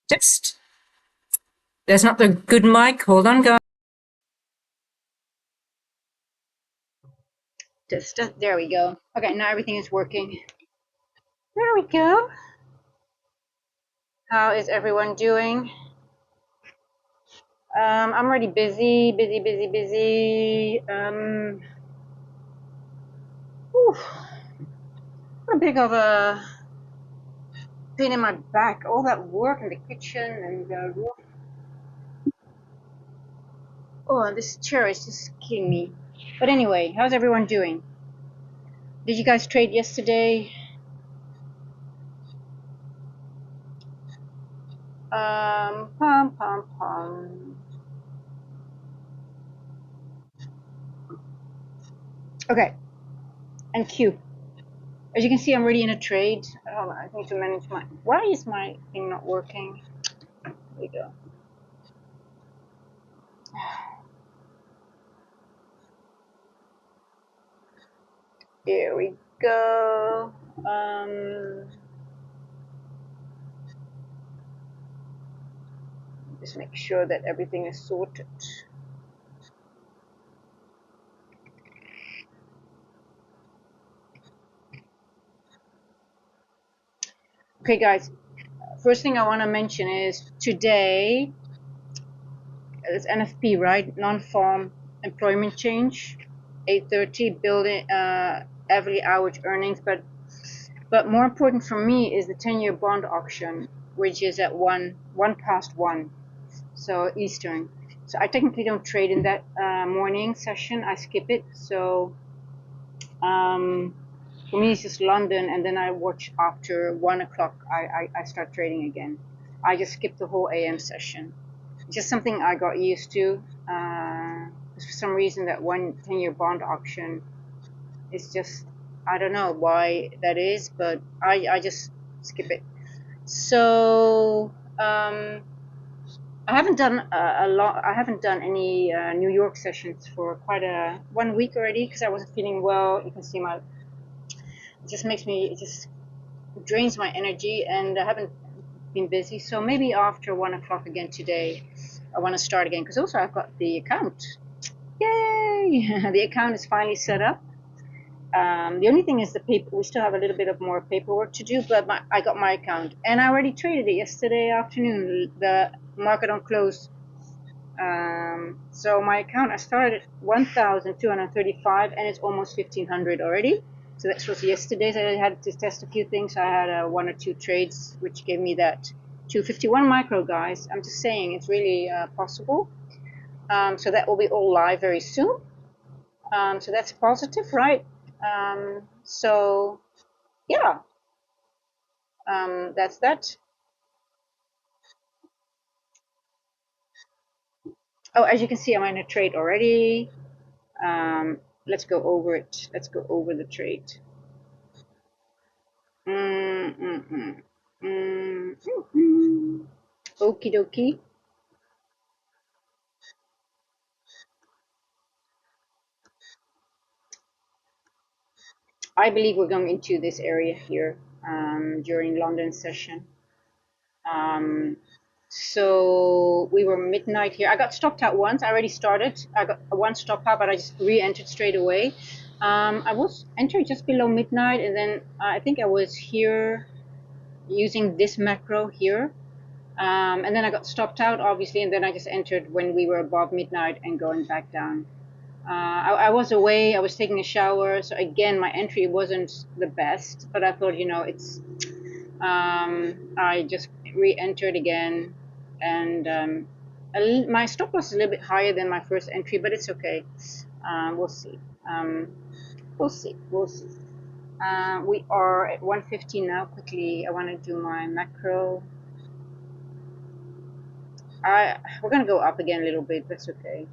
Just, there's not the good mic. Hold on, guys. Just there we go. Okay, now everything is working. There we go. How is everyone doing? I'm already busy. Whew, what a big of a pain in my back. All that work in the kitchen and oh, this chair is just killing me. But anyway, how's everyone doing? Did you guys trade yesterday? Pom pom pom. Okay, and Q. As you can see, I'm already in a trade. Hold on, I need to manage my. Why is my thing not working? There we go. Here we go. Just make sure that everything is sorted. Okay, guys. First thing I want to mention is today it's NFP, right? Non-farm employment change, 8:30 building every average earnings, but more important for me is the 10-year bond auction, which is at 1 past 1, so Eastern. So I technically don't trade in that morning session. I skip it. So for me, it's just London, and then I watch after 1 o'clock. I start trading again. I just skip the whole AM session. It's just something I got used to. For some reason, that 10-year bond auction is just, I don't know why that is, but I just skip it. So I haven't done a lot. I haven't done any New York sessions for quite 1 week already because I wasn't feeling well. You can see my. It just makes me. It just drains my energy, and I haven't been busy. So maybe after 1 o'clock again today, I want to start again because also I've got the account. Yay! The account is finally set up. The only thing is the paper. We still have a little bit of more paperwork to do, but I got my account, and I already traded it yesterday afternoon. The market on close. So my account, I started at 1,235, and it's almost 1,500 already. So that was yesterday. So I had to test a few things. I had 1 or 2 trades, which gave me that 251 micro, guys. I'm just saying it's really possible. So that will be all live very soon. So that's positive, right? So yeah, that's that. Oh, as you can see, I'm in a trade already. Let's go over it. Let's go over the trade. Okie dokie. I believe we're going into this area here during London session. So we were midnight here. I got stopped out once. I already started. I got one stop out, but I just re-entered straight away. I was entering just below midnight, and then I think I was here using this macro here. And then I got stopped out, obviously, and then I just entered when we were above midnight and going back down. I was away. I was taking a shower, so again, my entry wasn't the best. But I thought, it's. I just re-entered again, and my stop loss is a little bit higher than my first entry, but it's okay. We'll see. We'll see. We'll see. We are at 115 now. Quickly, I want to do my macro. We're gonna go up again a little bit. That's okay.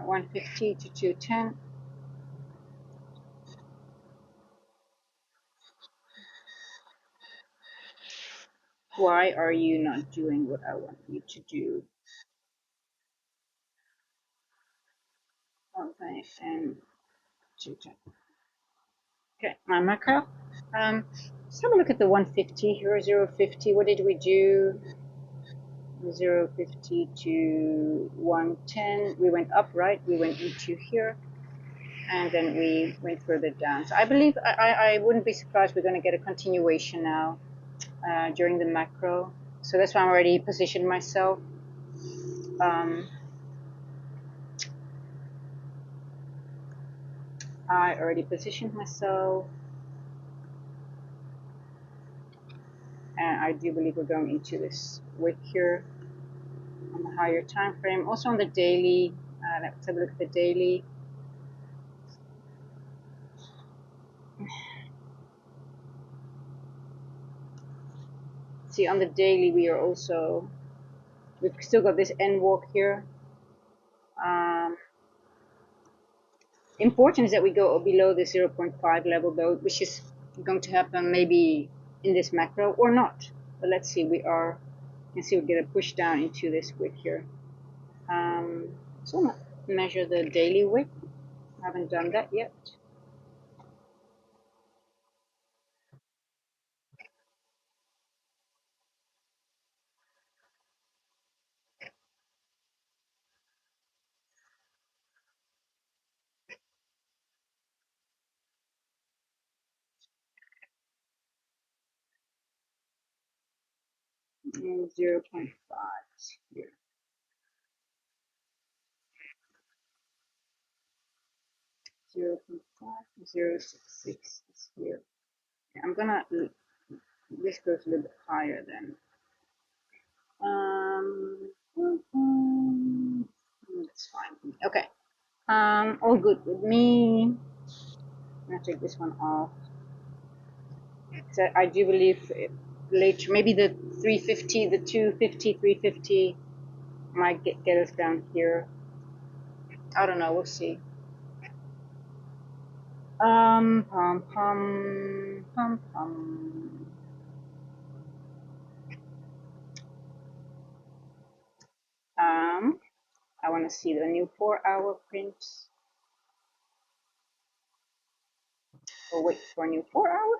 150 to 210. Why are you not doing what I want you to do? Okay, and 210. Okay, my macro. Let's have a look at the 150 here, 0.50. What did we do? 0.50 to 110. We went up, right? We went into here, and then we went further down. So I believe I wouldn't be surprised we're going to get a continuation now during the macro. So that's why I'm already positioned myself. I already positioned myself, and I do believe we're going into this wick here on the higher time frame. Also on the daily, let's have a look at the daily. See, on the daily, we've still got this end walk here. Important is that we go below the 0.5 level though, which is going to happen maybe in this macro or not. But let's see, you can see we get a push down into this wick here. So I'm gonna measure the daily wick. I haven't done that yet. And 0.5 here. 0.5, 0.66 is here. I'm gonna, this goes a little bit higher then. That's fine. Okay. All good with me. I'm gonna take this one off. So I do believe later, maybe the 350, the 250, 350 might get us down here. I don't know. We'll see. Pum, pum, pum, pum. I want to see the new 4-hour print. Or wait for a new 4-hour.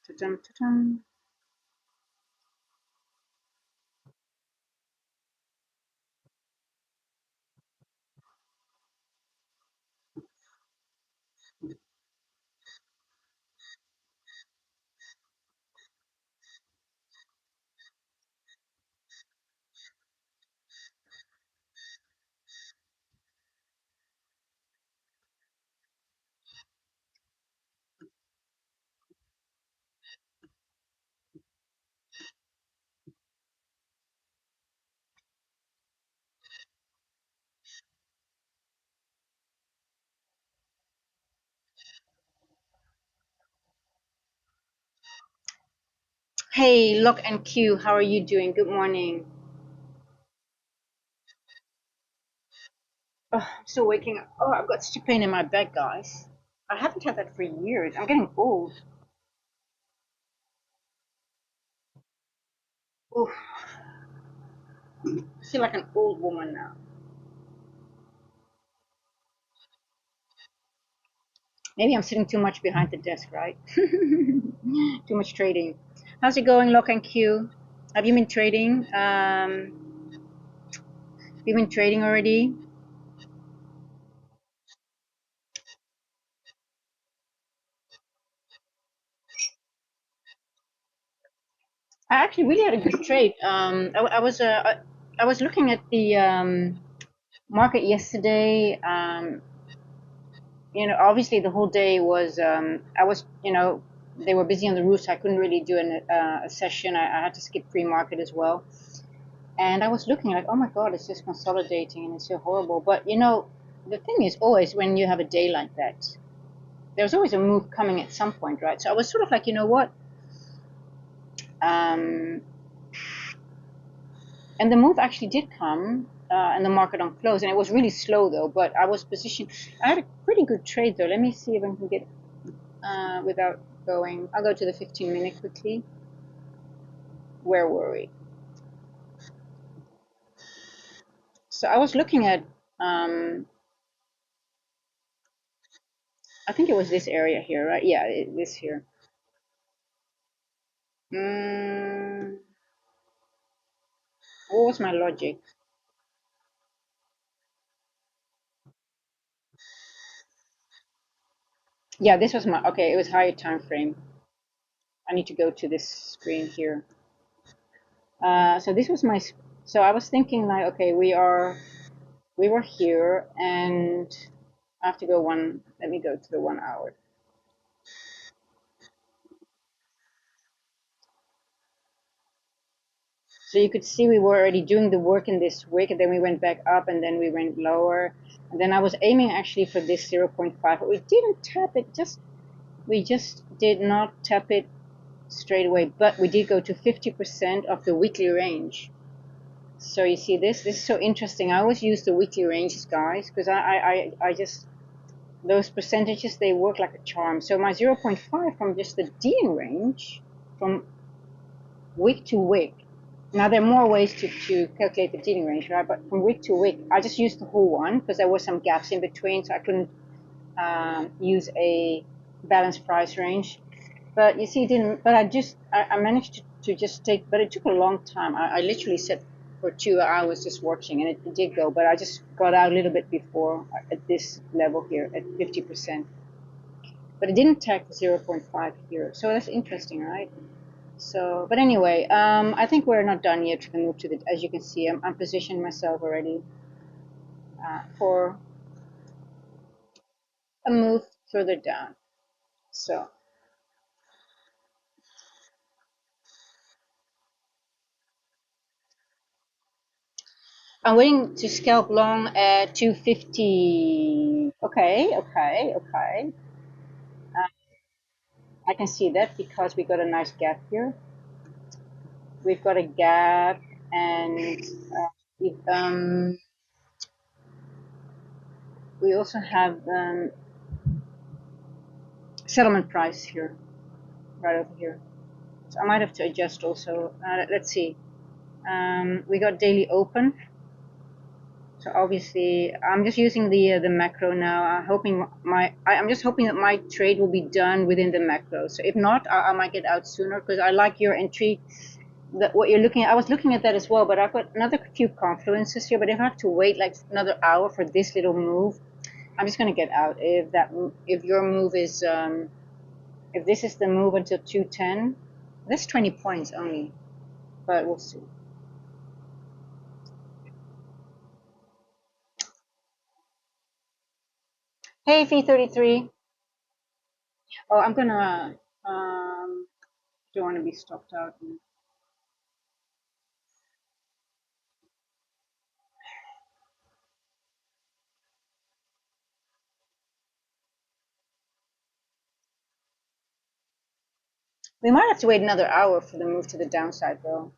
Ta-dum, ta-dum. Hey, Lock and Q, how are you doing? Good morning. Oh, I'm still waking up. Oh, I've got such a pain in my back, guys. I haven't had that for years. I'm getting old. Oof. I feel like an old woman now. Maybe I'm sitting too much behind the desk, right? Too much trading. How's it going, Lock and Q? Have you been trading? Have you been trading already? I actually really had a good trade. I was looking at the market yesterday. Obviously the whole day was, they were busy on the roof, so I couldn't really do a session. I had to skip pre-market as well. And I was looking like, oh my God, it's just consolidating and it's so horrible. But the thing is always when you have a day like that, there's always a move coming at some point, right? So I was sort of like, you know what? And the move actually did come in the market on close, and it was really slow though. But I was positioned. I had a pretty good trade though. Let me see if I can get without going. I'll go to the 15-minute quickly. Where were we? So I was looking at I think it was this area here, right? Yeah, this here. What was my logic? Yeah, this was my, okay, it was higher time frame. I need to go to this screen here. So this was my, so I was thinking like, okay, we were here, and I have to go one, let me go to the 1 hour. So you could see we were already doing the work in this wick, and then we went back up, and then we went lower. And then I was aiming actually for this 0.5, but we didn't tap it, we just did not tap it straight away, but we did go to 50% of the weekly range. So you see this is so interesting. I always use the weekly ranges, guys, because I just, those percentages, they work like a charm. So my 0.5 from just the Dean range, from week to week. Now there are more ways to calculate the Dean range, right? But from week to week, I just used the whole one because there were some gaps in between, so I couldn't use a balanced price range. But you see, it didn't. But I managed to just take. But it took a long time. I literally sat for 2 hours just watching, and it did go. But I just got out a little bit before at this level here at 50%. But it didn't tag 0.5 here, so that's interesting, right? So, but anyway, I think we're not done yet to the move to the. As you can see, I'm positioning myself already for a move further down. So I'm waiting to scalp long at 250. Okay, okay, okay. I can see that because we got a nice gap here. We've got a gap, and we also have settlement price here, right over here. So I might have to adjust also. Let's see. We got daily open. So obviously, I'm just using the macro now. I'm just hoping that my trade will be done within the macro. So if not, I might get out sooner because I like your entry. That what you're looking at. I was looking at that as well, but I've got another few confluences here. But if I have to wait like another hour for this little move, I'm just gonna get out. If your move is if this is the move until 210, that's 20 points only, but we'll see. Hey, V33. Oh, I'm gonna don't want to be stopped out. We might have to wait another hour for the move to the downside, though.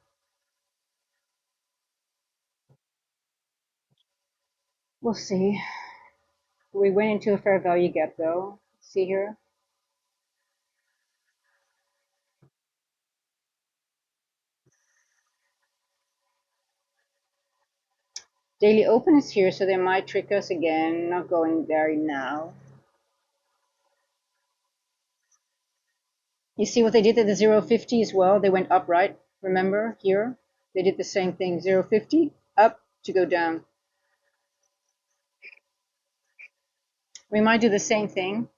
We'll see. We went into a fair value gap, though. See here? Daily open is here, so they might trick us again. Not going there now. You see what they did at the 0.50 as well? They went up, right? Remember here? They did the same thing. 0.50 up to go down. We might do the same thing.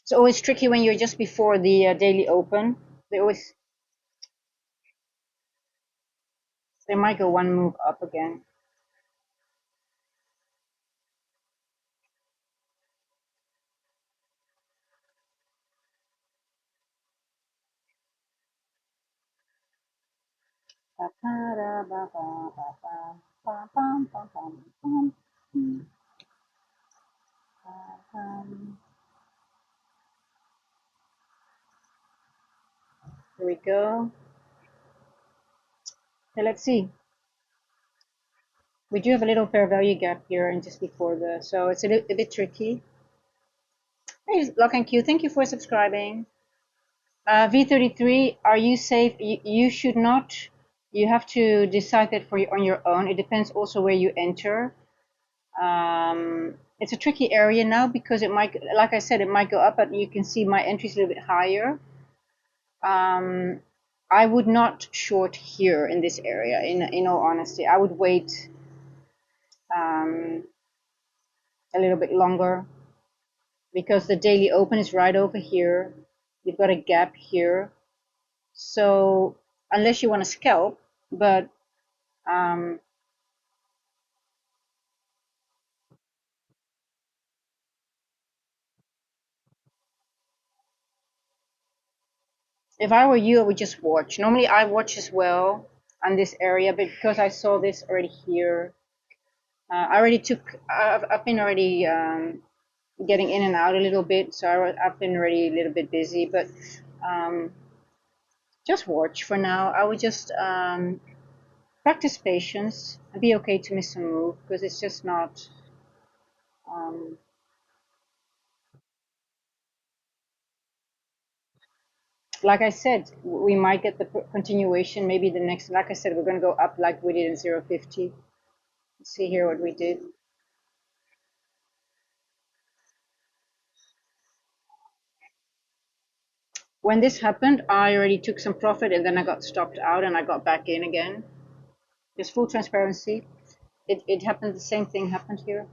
It's always tricky when you're just before the daily open. They might go one move up again. Here we go. Okay, let's see. We do have a little fair value gap here and just before the, so it's a bit tricky. Hey, Lock and Q, thank you for subscribing. V33, are you safe? You should not. You have to decide that for you on your own. It depends also where you enter. It's a tricky area now because it might, like I said, it might go up, but you can see my entry is a little bit higher. I would not short here in this area. In all honesty, I would wait a little bit longer because the daily open is right over here. You've got a gap here. So unless you want to scalp, but if I were you, I would just watch. Normally I watch as well on this area, but because I saw this already here, I already took, I've been already getting in and out a little bit, so I've been already a little bit busy, but just watch for now. I would just practice patience and be okay to miss a move because it's just not, like I said, we might get the continuation, maybe the next, like I said, we're going to go up like we did in 050. Let's see here what we did. When this happened, I already took some profit and then I got stopped out and I got back in again. Just full transparency. It happened, the same thing happened here.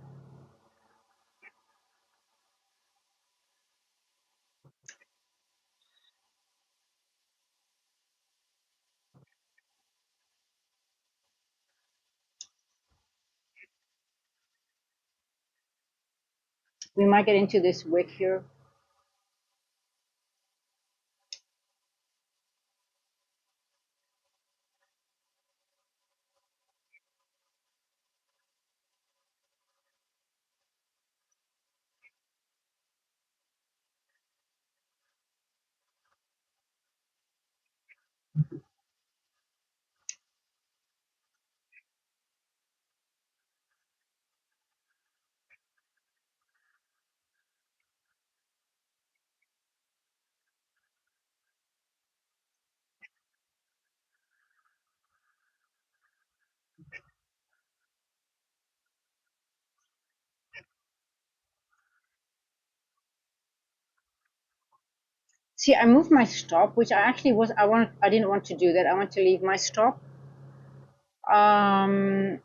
We might get into this wick here. See, I moved my stop, which I actually was, I didn't want to do that. I want to leave my stop. Now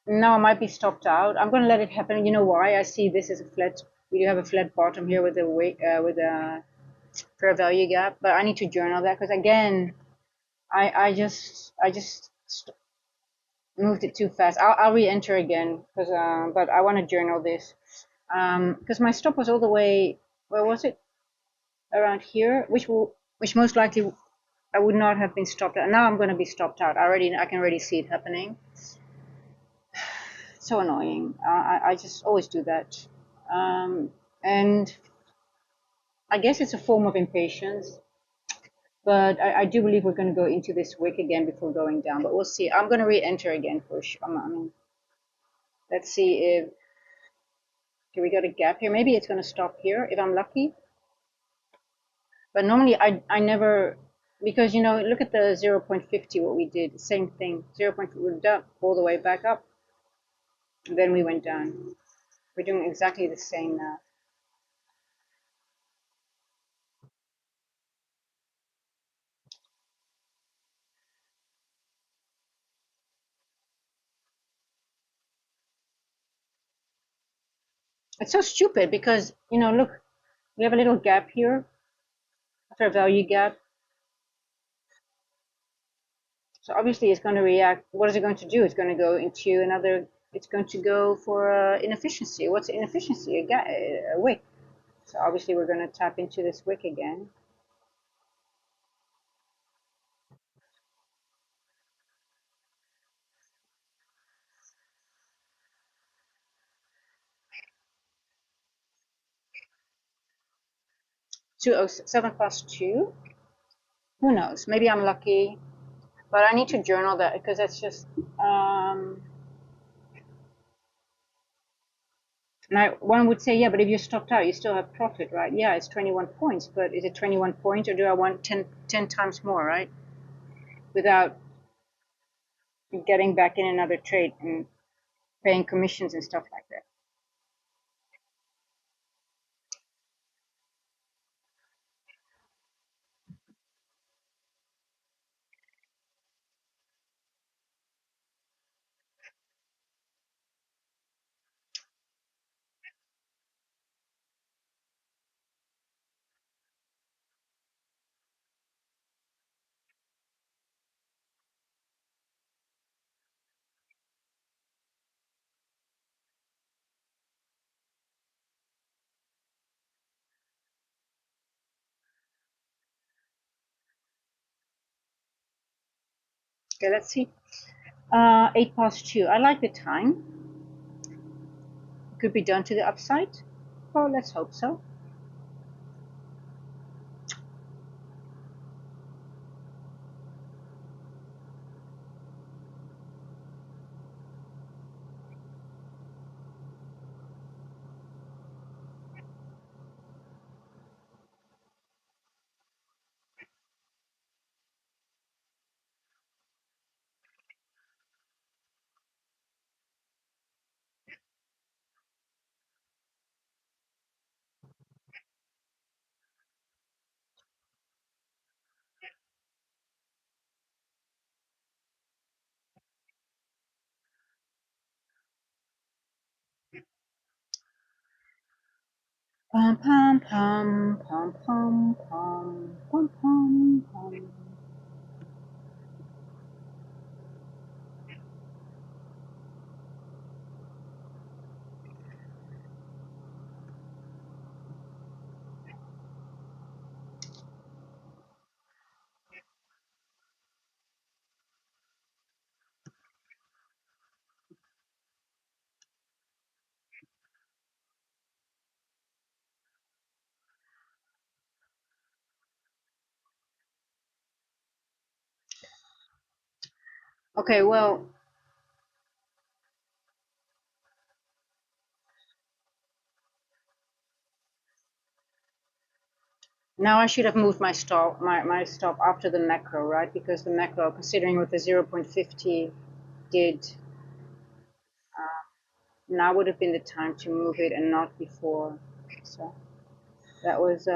I might be stopped out. I'm going to let it happen. You know why? I see this as a flat, we do have a flat bottom here with a with a fair value gap, but I need to journal that because again, I just moved it too fast. I'll re-enter again because but I want to journal this because my stop was all the way, where was it, around here, which most likely I would not have been stopped out. Now I'm going to be stopped out. I can already see it happening. So annoying. I just always do that, and I guess it's a form of impatience. But I do believe we're going to go into this wick again before going down. But we'll see. I'm going to re-enter again for sure. I mean, let's see if, okay, we got a gap here. Maybe it's going to stop here if I'm lucky. But normally I never, because you know, look at the 0.50 what we did. Same thing. 0.50 went up all the way back up. And then we went down. We're doing exactly the same now. It's so stupid because, you know, look, we have a little gap here, a fair value gap. So obviously it's going to react. What is it going to do? It's going to go into another, it's going to go for inefficiency. What's inefficiency? A wick. So obviously we're going to tap into this wick again. Two oh seven plus two. Who knows? Maybe I'm lucky, but I need to journal that because that's just. Now, one would say, yeah, but if you're stopped out, you still have profit, right? Yeah, it's 21 points, but is it 21 points or do I want 10 times more, right? Without getting back in another trade and paying commissions and stuff like that. Okay, let's see. 2:08. I like the time. Could be done to the upside. Well, let's hope so. Pum pum pum pum pum pum pum pum pum. Okay, well, now I should have moved my stop after the macro, right? Because the macro, considering what the 0.50 did, now would have been the time to move it and not before. So that was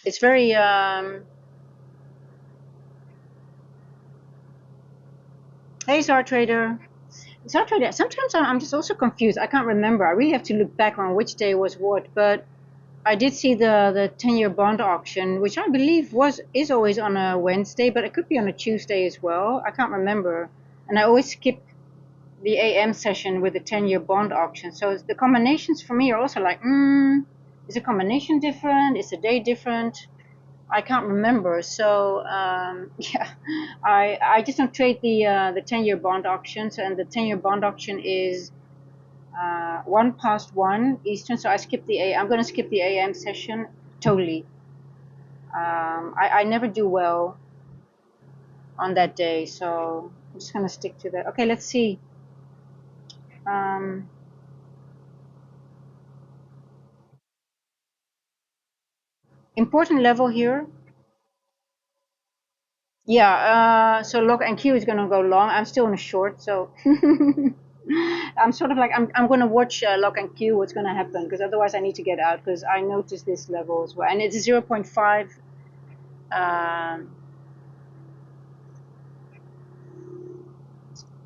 it's very hey Zar Trader. Zar Trader, sometimes I'm just also confused. I can't remember. I really have to look back on which day was what, but I did see the 10-year bond auction, which I believe is always on a Wednesday, but it could be on a Tuesday as well. I can't remember. And I always skip the AM session with the 10-year bond auction. So the combinations for me are also like, is the combination different? Is the day different? I can't remember. So yeah, I just don't trade the 10-year bond auctions, and the 10-year bond auction is 1 past 1 Eastern. So I'm going to skip the AM session totally. I never do well on that day, so I'm just going to stick to that. Okay, let's see. Um, Important level here. Yeah, so log and Q is gonna go long. I'm still in a short, so I'm sort of like I'm gonna watch log and Q what's gonna happen, because otherwise I need to get out, because I noticed this level as well, and it's 0.5. Um,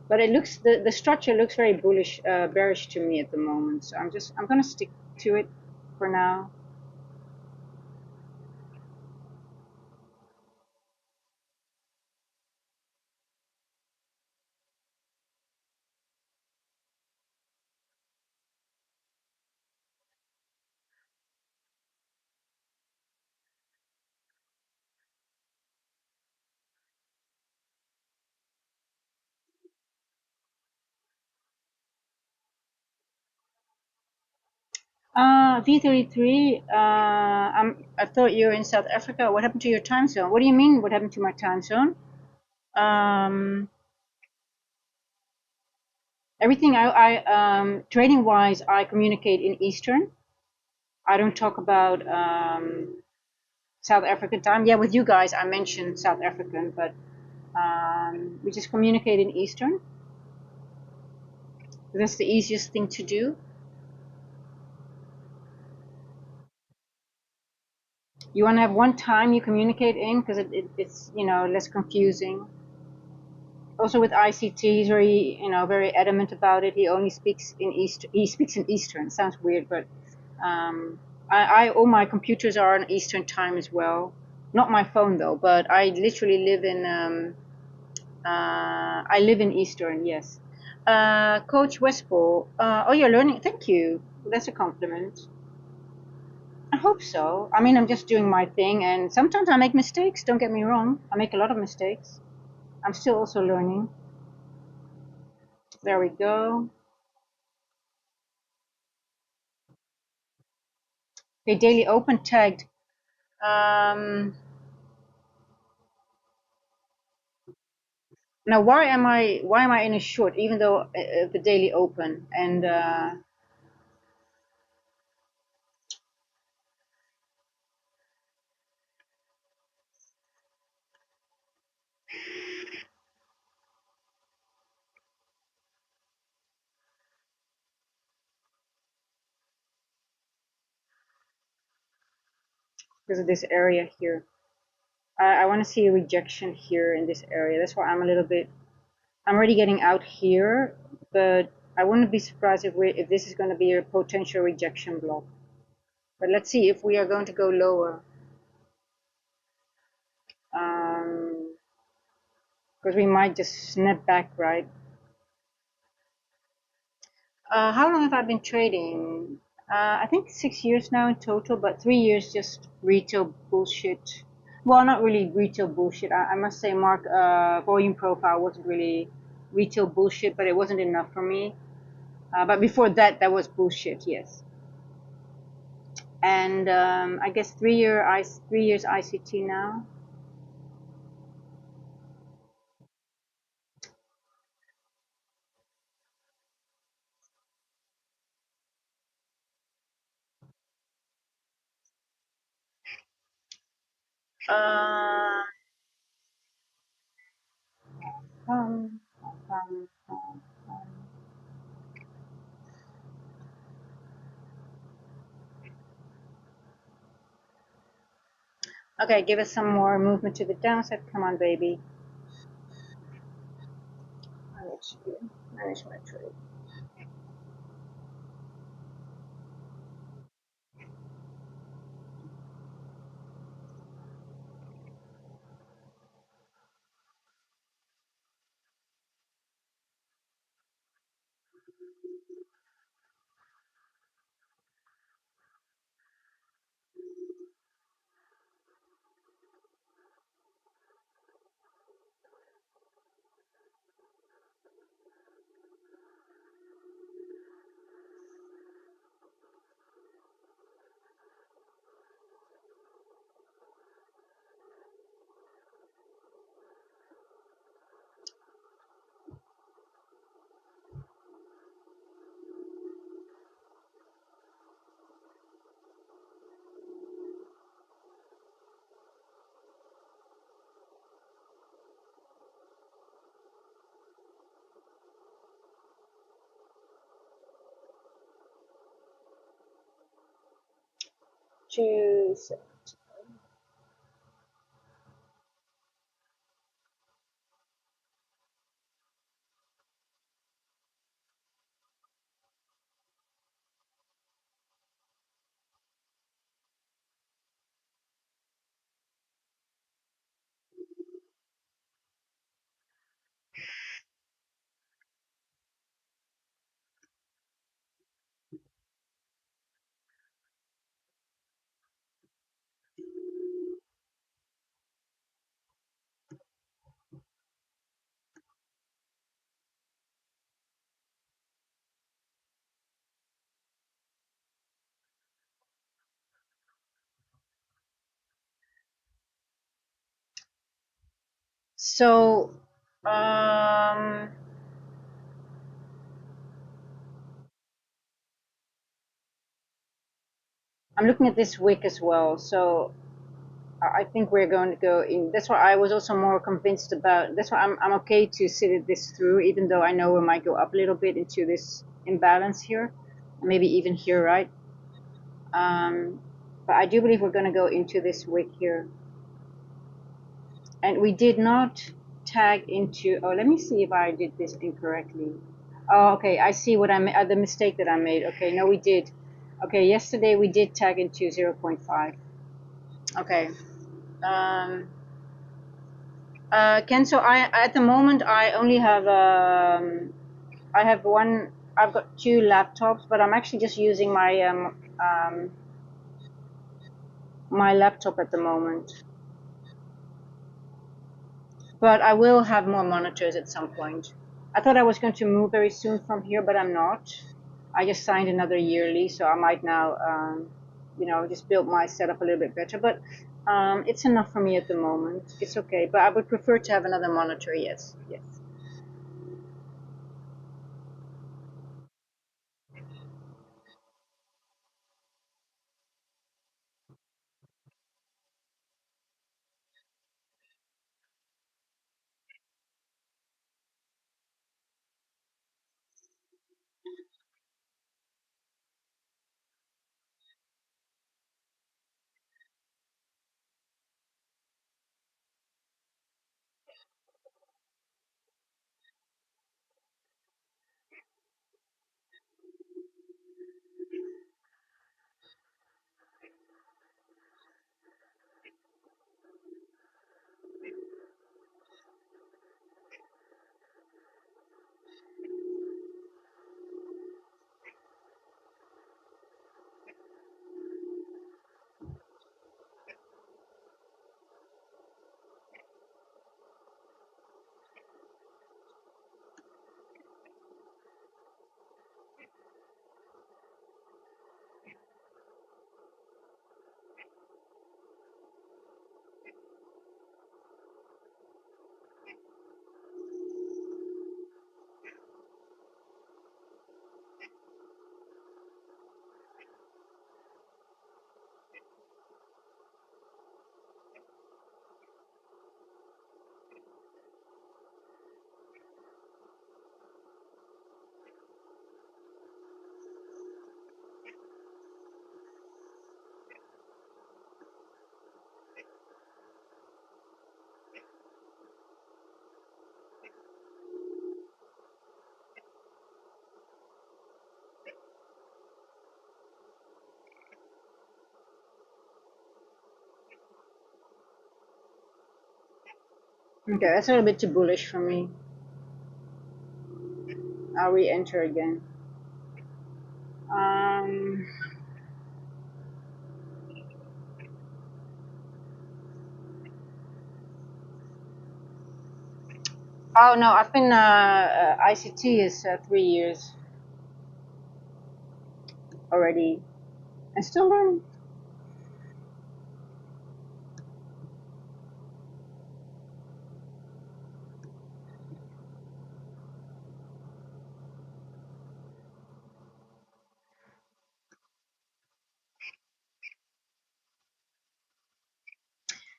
but it looks the structure looks very bullish, bearish to me at the moment. So I'm gonna stick to it for now. V33. I thought you were in South Africa. What happened to your time zone? What do you mean? What happened to my time zone? Um, Everything trading wise, I communicate in Eastern. I don't talk about South African time. Yeah, with you guys, I mentioned South African, but we just communicate in Eastern. That's the easiest thing to do. You want to have one time you communicate in because it's less confusing. Also with ICT, he's very very adamant about it. He only speaks in East. He speaks in Eastern. Sounds weird, but all my computers are on Eastern time as well. Not my phone though, but I literally live in I live in Eastern. Yes. Coach Westball. Oh, you're learning. Thank you. That's a compliment. I hope so. I mean, I'm just doing my thing, and sometimes I make mistakes. Don't get me wrong. I make a lot of mistakes. I'm still also learning. There we go. Okay, daily open tagged. Um, Now, why am I in a short, even though the daily open and because of this area here? I want to see a rejection here in this area. That's why I'm a little bit. I'm already getting out here, but I wouldn't be surprised if this is going to be a potential rejection block. But let's see if we are going to go lower. Because we might just snap back, right? How long have I been trading? I think 6 years now in total, but 3 years just retail bullshit. Well, not really retail bullshit. I must say, Mark, volume profile wasn't really retail bullshit, but it wasn't enough for me. But before that, that was bullshit, yes. And I guess 3 years ICT now. Uh, um, um, um, okay, give us some more movement to the downside. Come on, baby. Manage my trade. Choose. So, I'm looking at this week as well. So I think we're going to go in. That's why I was also more convinced about. That's why I'm okay to sit this through, even though I know we might go up a little bit into this imbalance here, maybe even here, right? But I do believe we're going to go into this wick here. And we did not tag into, oh, let me see if I did this incorrectly. Oh, okay, I see what I made, the mistake that I made. Okay, no, we did. Okay, yesterday we did tag into 0.5. Okay. Um, Ken, so at the moment I only have, I have one, I've got two laptops, but I'm actually just using my laptop at the moment. But I will have more monitors at some point. I thought I was going to move very soon from here, but I'm not. I just signed another yearly, so I might now, just build my setup a little bit better. But it's enough for me at the moment. It's okay, but I would prefer to have another monitor. Yes, yes. Okay, that's a little bit too bullish for me. I'll re-enter again. Um, oh no, I've been ICT is 3 years already, and still learning.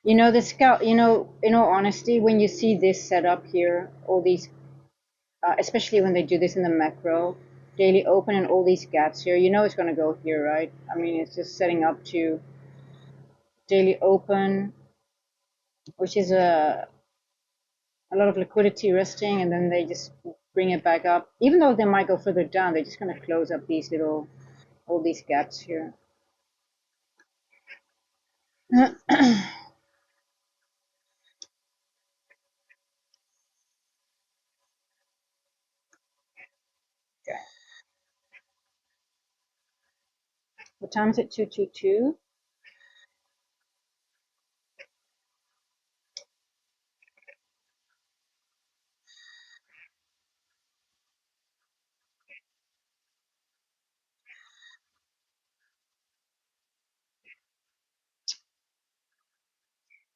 The scout, in all honesty, when you see this setup here, all these, especially when they do this in the macro, daily open and all these gaps here, it's going to go here, right? I mean, it's just setting up to daily open, which is a lot of liquidity resting, and then they just bring it back up. Even though they might go further down, they're just going to close up all these gaps here. Okay. What time is it? 2:22.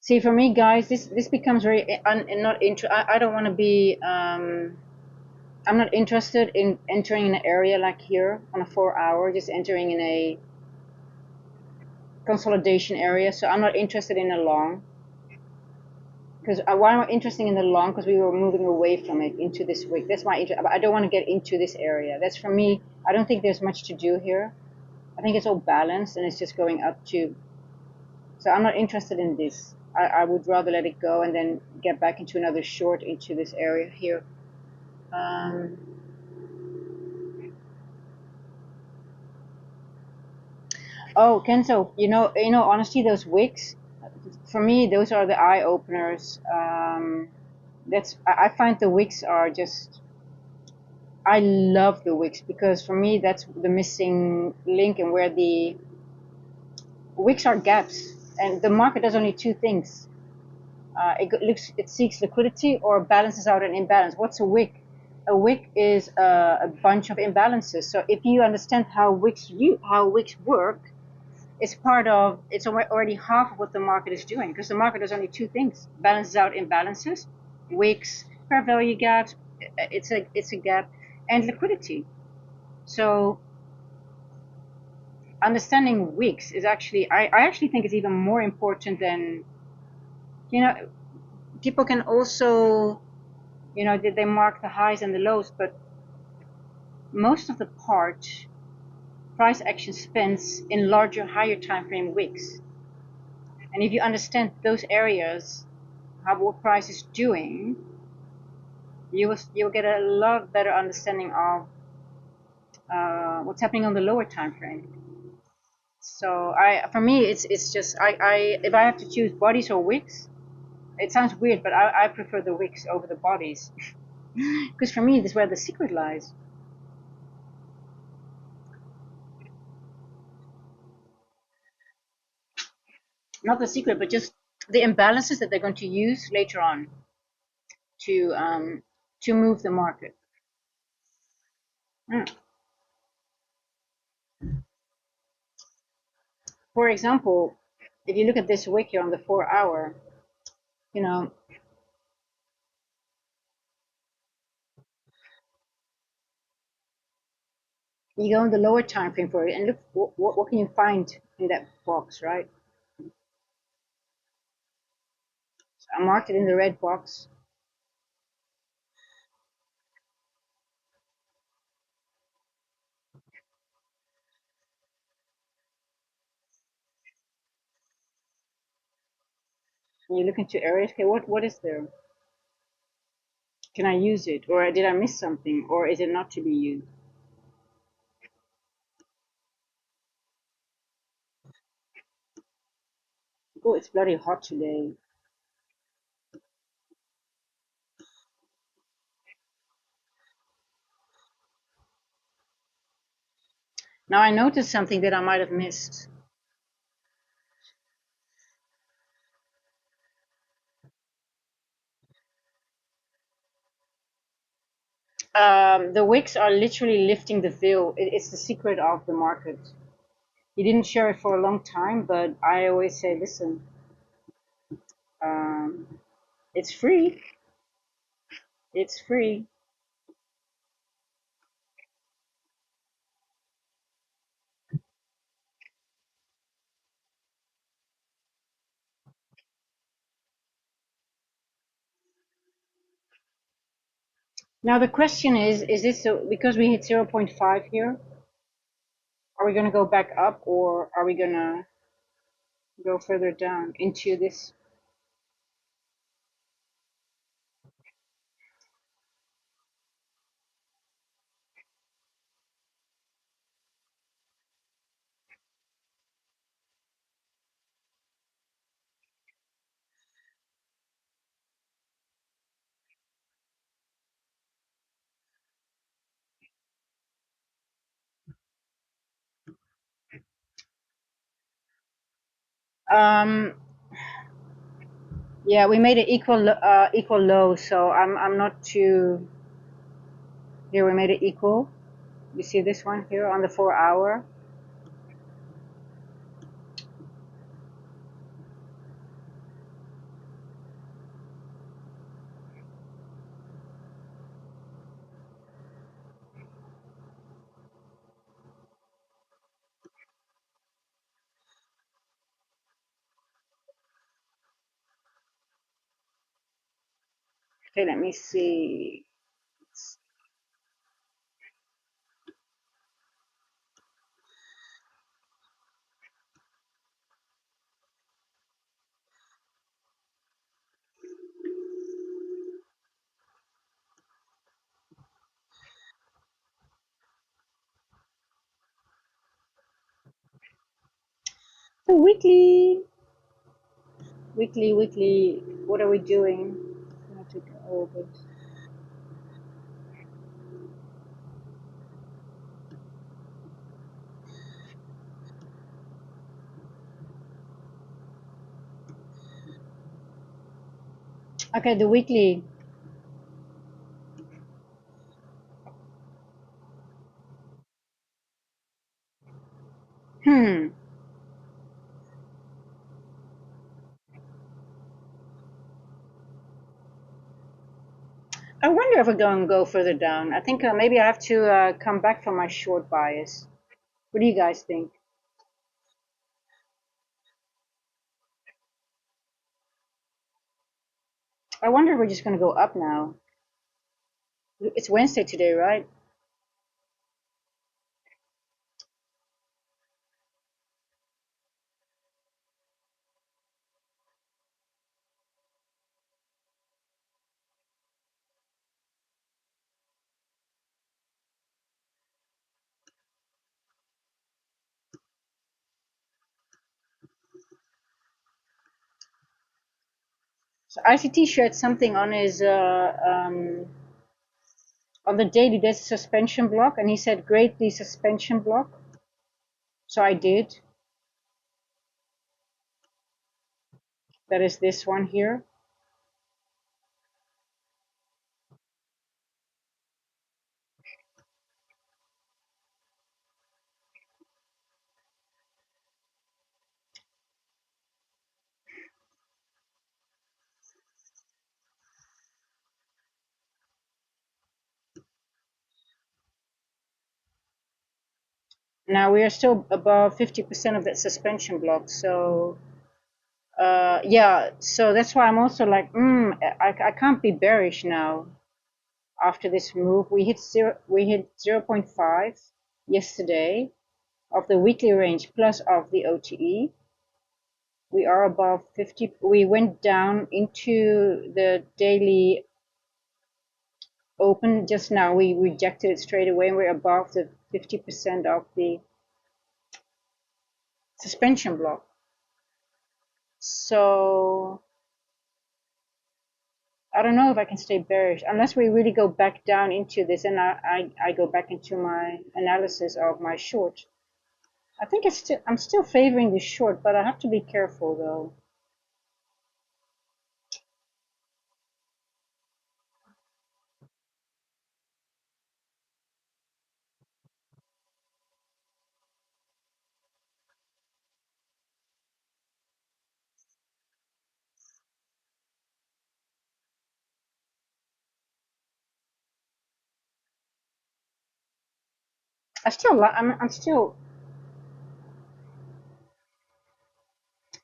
See, for me, guys, this becomes very not I don't want to be. I'm not interested in entering an area like here on a 4 hour, just entering in a consolidation area. So I'm not interested in a long. Because why am I interested in the long? Because we were moving away from it into this week. That's my interest. I don't want to get into this area. That's for me. I don't think there's much to do here. I think it's all balanced and it's just going up to. So I'm not interested in this. I would rather let it go and then get back into another short into this area here. Oh, Kenzo, honestly, those wicks, for me, those are the eye openers. I find the wicks are just. I love the wicks because for me that's the missing link and where the wicks are gaps, and the market does only two things. It seeks liquidity or balances out an imbalance. What's a wick? A wick is a bunch of imbalances. So if you understand how wicks work, it's already half of what the market is doing, because the market does only two things: balances out imbalances, wicks, fair value gaps. It's a gap, and liquidity. So understanding wicks is actually, I actually think it's even more important than, you know, people can also, they mark the highs and the lows, but most of the price action spends in larger, higher time frame wicks. And if you understand those areas, how what price is doing, you'll get a lot better understanding of what's happening on the lower time frame. So for me, it's just if I have to choose bodies or wicks, it sounds weird, but I prefer the wicks over the bodies, because for me, this is where the secret lies. Not the secret, but just the imbalances that they're going to use later on to um, to move the market. Mm. For example, if you look at this wick here on the 4 hour, you know, you go in the lower time frame for it and look what can you find in that box, right? So I marked it in the red box. And you look into areas. Okay, what is there? Can I use it, or did I miss something, or is it not to be used? Oh, it's bloody hot today. Now I noticed something that I might have missed. The wicks are literally lifting the veil. It's the secret of the market. You didn't share it for a long time, but I always say, listen, um, it's free. It's free. Now the question is this because we hit 0.5 here, are we going to go back up, or are we going to go further down into this? Um, yeah, we made it equal low, so I'm not too. Here we made it equal. You see this one here on the 4 hour. Okay, let me see. The weekly. What are we doing? I have to go over. Okay, the weekly. Hmm. I wonder if we're going to go further down. I think maybe I have to come back from my short bias. What do you guys think? I wonder if we're just going to go up now. It's Wednesday today, right? So ICT shared something on his on the daily. There's a suspension block, and he said, "Great, the suspension block." So I did. That is this one here. Now we are still above 50% of that suspension block. So yeah, so that's why I'm also like, I can't be bearish now. After this move, we hit 0.5 yesterday of the weekly range plus of the OTE. We are above 50. We went down into the daily open just now. We rejected it straight away, and we're above the 50% of the suspension block. So I don't know if I can stay bearish unless we really go back down into this, and I go back into my analysis of my short. I think I'm still favoring the short, but I have to be careful though.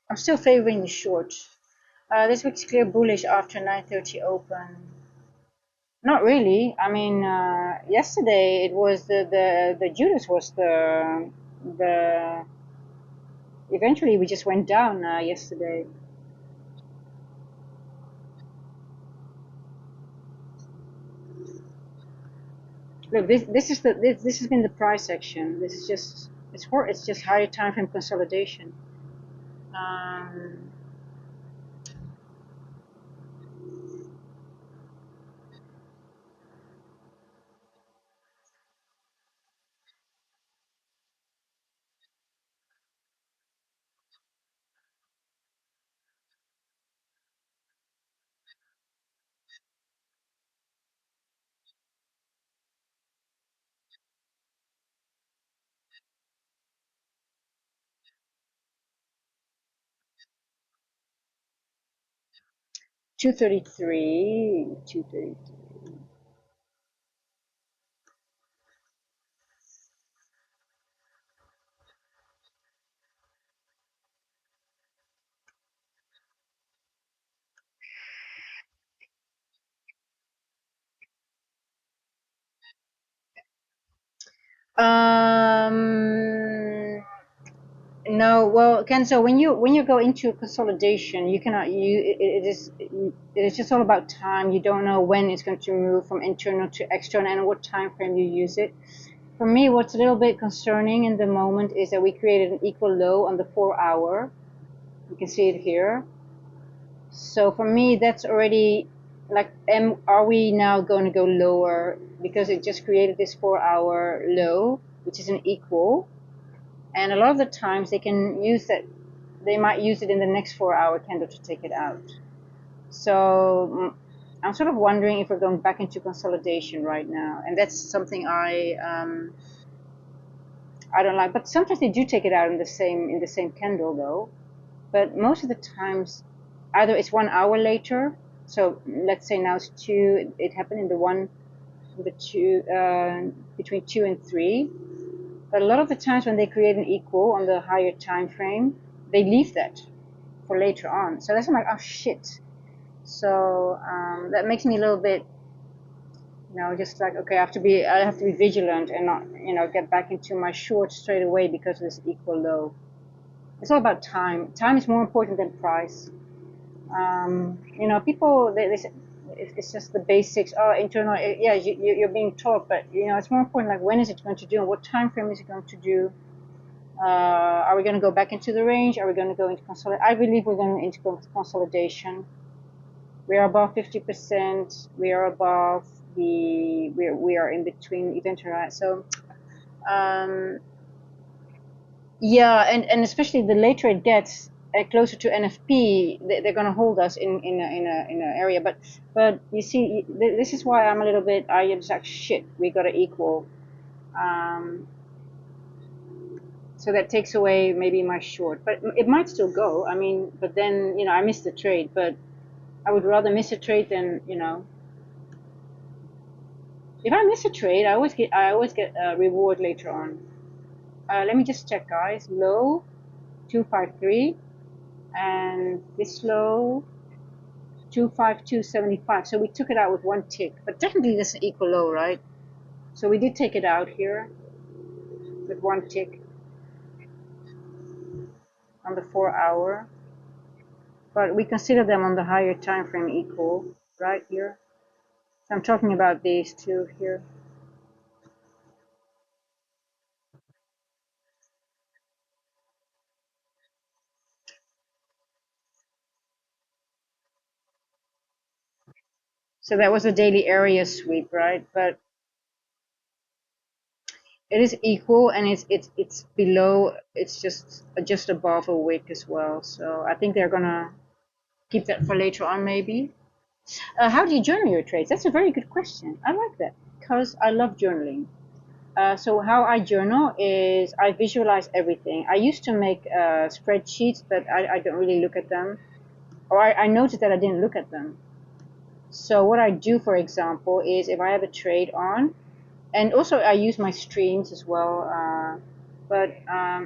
I'm still favoring the short. This week's clear bullish after 9:30 open. Not really. I mean, yesterday it was the Judas was the. Eventually, we just went down yesterday. Look, this has been the price action. This is just it's just higher time frame consolidation. Um, 233, 233. No, well, Kenzo, when you go into consolidation, you cannot it is just all about time. You don't know when it's going to move from internal to external and what time frame you use it. For me, what's a little bit concerning in the moment is that we created an equal low on the 4 hour. You can see it here. So for me, that's already like, are we now going to go lower because it just created this 4 hour low, which is an equal, and a lot of the times they can use that. They might use it in the next 4 hour candle to take it out. So I'm sort of wondering if we're going back into consolidation right now, and that's something I don't like. But sometimes they do take it out in the same candle though. But most of the times, either it's 1 hour later. So let's say now it's 2. It happened in the 2 between 2 and 3. But a lot of the times when they create an equal on the higher time frame, they leave that for later on. So that's, I'm like, oh shit. So that makes me a little bit, just like, okay, I have to be vigilant and not, get back into my short straight away because of this equal low. It's all about time. Time is more important than price. People, it's just the basics. Oh, internal, yeah, you're being taught, but it's more important, like, when is it going to do and what time frame is it going to do? Are we going to go back into the range? Are we going to go into consolidation? I believe we're going into consolidation. We are above 50%. We are above we are in between event horizon. So yeah, and especially the later it gets, closer to NFP, they're going to hold us in an area. But you see, this is why I'm a little bit. I am like, shit. We got to equal. So that takes away maybe my short, but it might still go. I mean, but then I missed the trade. But I would rather miss a trade than If I miss a trade, I always get a reward later on. Let me just check, guys. Low 253. And this low 252.75. So we took it out with one tick, but technically that's an equal low, right? So we did take it out here with one tick on the 4 hour, but we consider them on the higher time frame equal right here. So I'm talking about these two here. So that was a daily area sweep, right? But it is equal, and it's below. It's just above a wick as well. So I think they're gonna keep that for later on, maybe. How do you journal your trades? That's a very good question. I like that because I love journaling. So how I journal is I visualize everything. I used to make spreadsheets, but I don't really look at them. Or I noticed that I didn't look at them. So what I do, for example, is if I have a trade on, and also I use my streams as well. But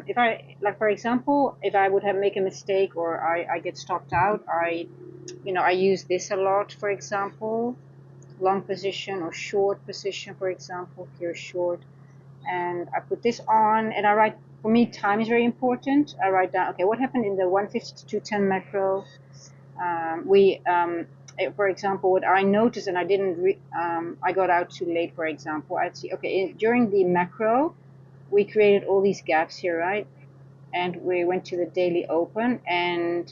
if like, for example, if I would have make a mistake or I get stopped out, I use this a lot, for example, long position or short position, for example, here short. And I put this on and I write, for me, time is very important. I write down, okay, what happened in the 150 to 210 macro? For example, what I noticed, and I didn't, I got out too late, for example, I'd see, okay, during the macro, we created all these gaps here, right? And we went to the daily open and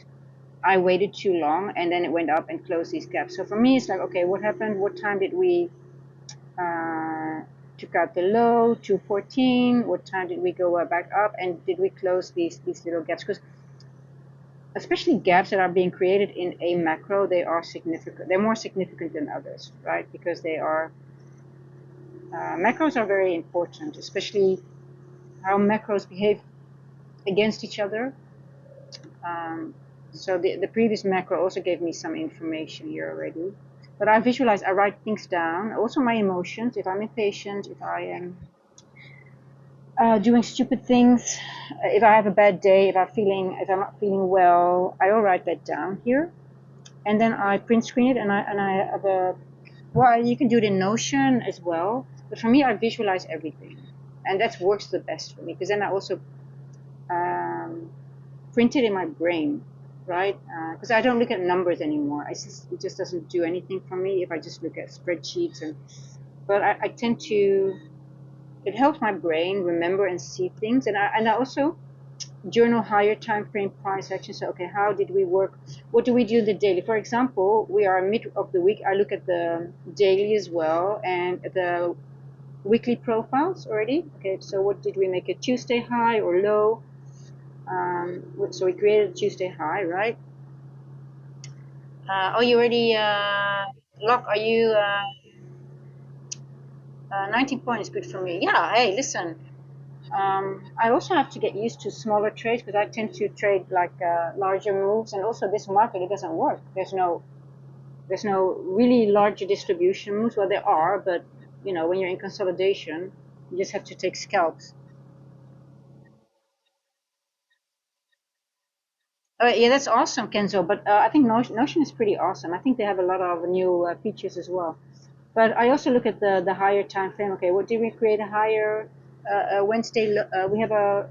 I waited too long and then it went up and closed these gaps. So for me, it's like, okay, what happened? What time did we took out the low, 214? What time did we go back up? And did we close these little gaps? Because especially gaps that are being created in a macro, they are significant. They're more significant than others, right? Because they are, macros are very important, especially how macros behave against each other. So the previous macro also gave me some information here already. But I visualize, I write things down, also my emotions, if I'm impatient, if I am doing stupid things, if I have a bad day, if I'm not feeling well, I will write that down here. And then I print screen it, and I have you can do it in Notion as well. But for me, I visualize everything. and that works the best for me, because then I also print it in my brain, right? Because I don't look at numbers anymore. It just doesn't do anything for me if I just look at spreadsheets. But I tend to, it helps my brain remember and see things, and I also journal higher time frame price action. So okay, how did we work? What do we do in the daily? For example, we are mid of the week. I look at the daily as well and the weekly profiles already. Okay, so what did we make, a Tuesday high or low? So we created a Tuesday high, right? Oh, you already, Lock, are you, 19 points good for me. Yeah, hey, listen. I also have to get used to smaller trades because I tend to trade like larger moves, and also this market, it doesn't work. There's no really larger distribution moves. Well, there are, but you know, when you're in consolidation, you just have to take scalps. Yeah, that's awesome, Kenzo. But I think Notion is pretty awesome. I think they have a lot of new features as well. But I also look at the higher time frame. Okay, what did we create a higher Wednesday? We have a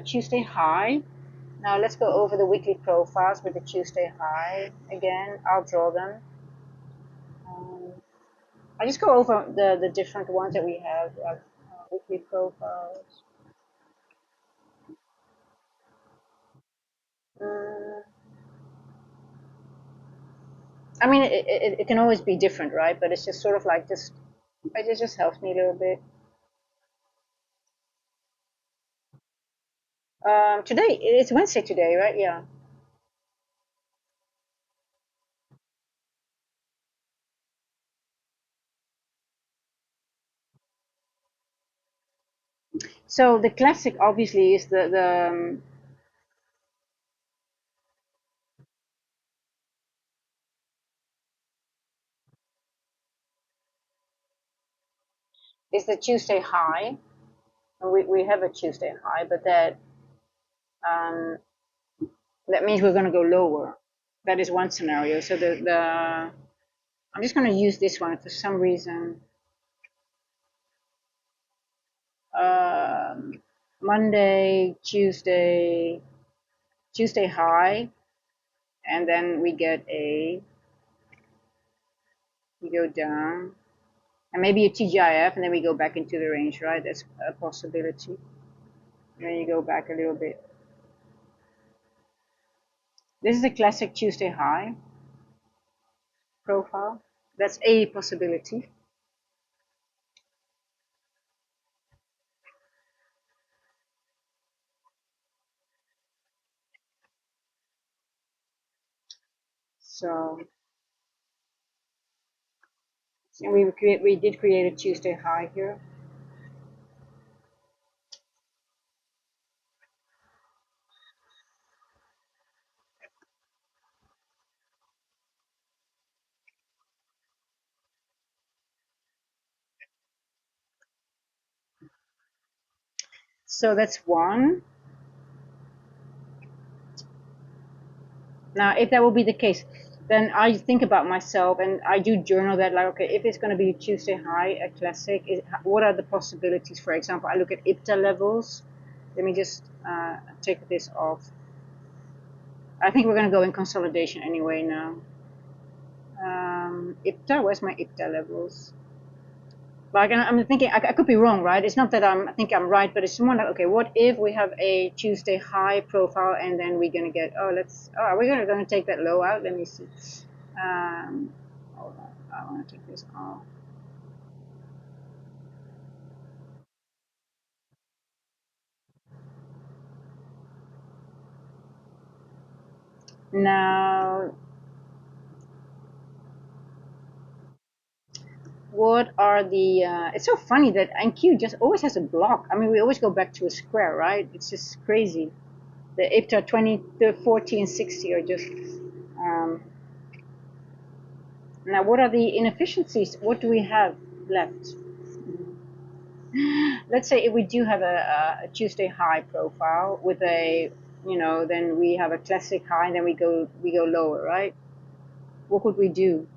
Tuesday high. Now let's go over the weekly profiles with the Tuesday high again. I'll draw them. Um, I just go over the different ones that we have, weekly profiles. Mm, I mean, it can always be different, right? But it's just sort of like just, it just helps me a little bit. Today, it's Wednesday today, right? Yeah. So the classic obviously is the Tuesday high. We have a Tuesday high, but um, that means we're going to go lower. That is one scenario. So I'm just going to use this one for some reason. Um, Monday, Tuesday high, and then we go down, and maybe a TGIF, and then we go back into the range, right? That's a possibility. And then you go back a little bit. This is a classic Tuesday high profile. That's a possibility. So and we did create a Tuesday high here. So that's one. Now, if that will be the case, then I think about myself and I do journal that, like, okay, if it's going to be a Tuesday high, a classic, what are the possibilities? For example, I look at IPTA levels. Let me just take this off. I think we're going to go in consolidation anyway now. IPTA, where's my IPTA levels? Like, I'm thinking, I could be wrong, right? It's not that I think I'm right, but it's more like, okay, what if we have a Tuesday high profile and then we're gonna get, are we gonna take that low out? Let me see. Hold on, I want to take this off. Now, what are the? It's so funny that NQ just always has a block. I mean, we always go back to a square, right? It's just crazy. The IPTA 20, the 40, and 60 are just. Now, what are the inefficiencies? What do we have left? Let's say if we do have a Tuesday high profile with a, then we have a classic high, and then we go lower, right? What could we do?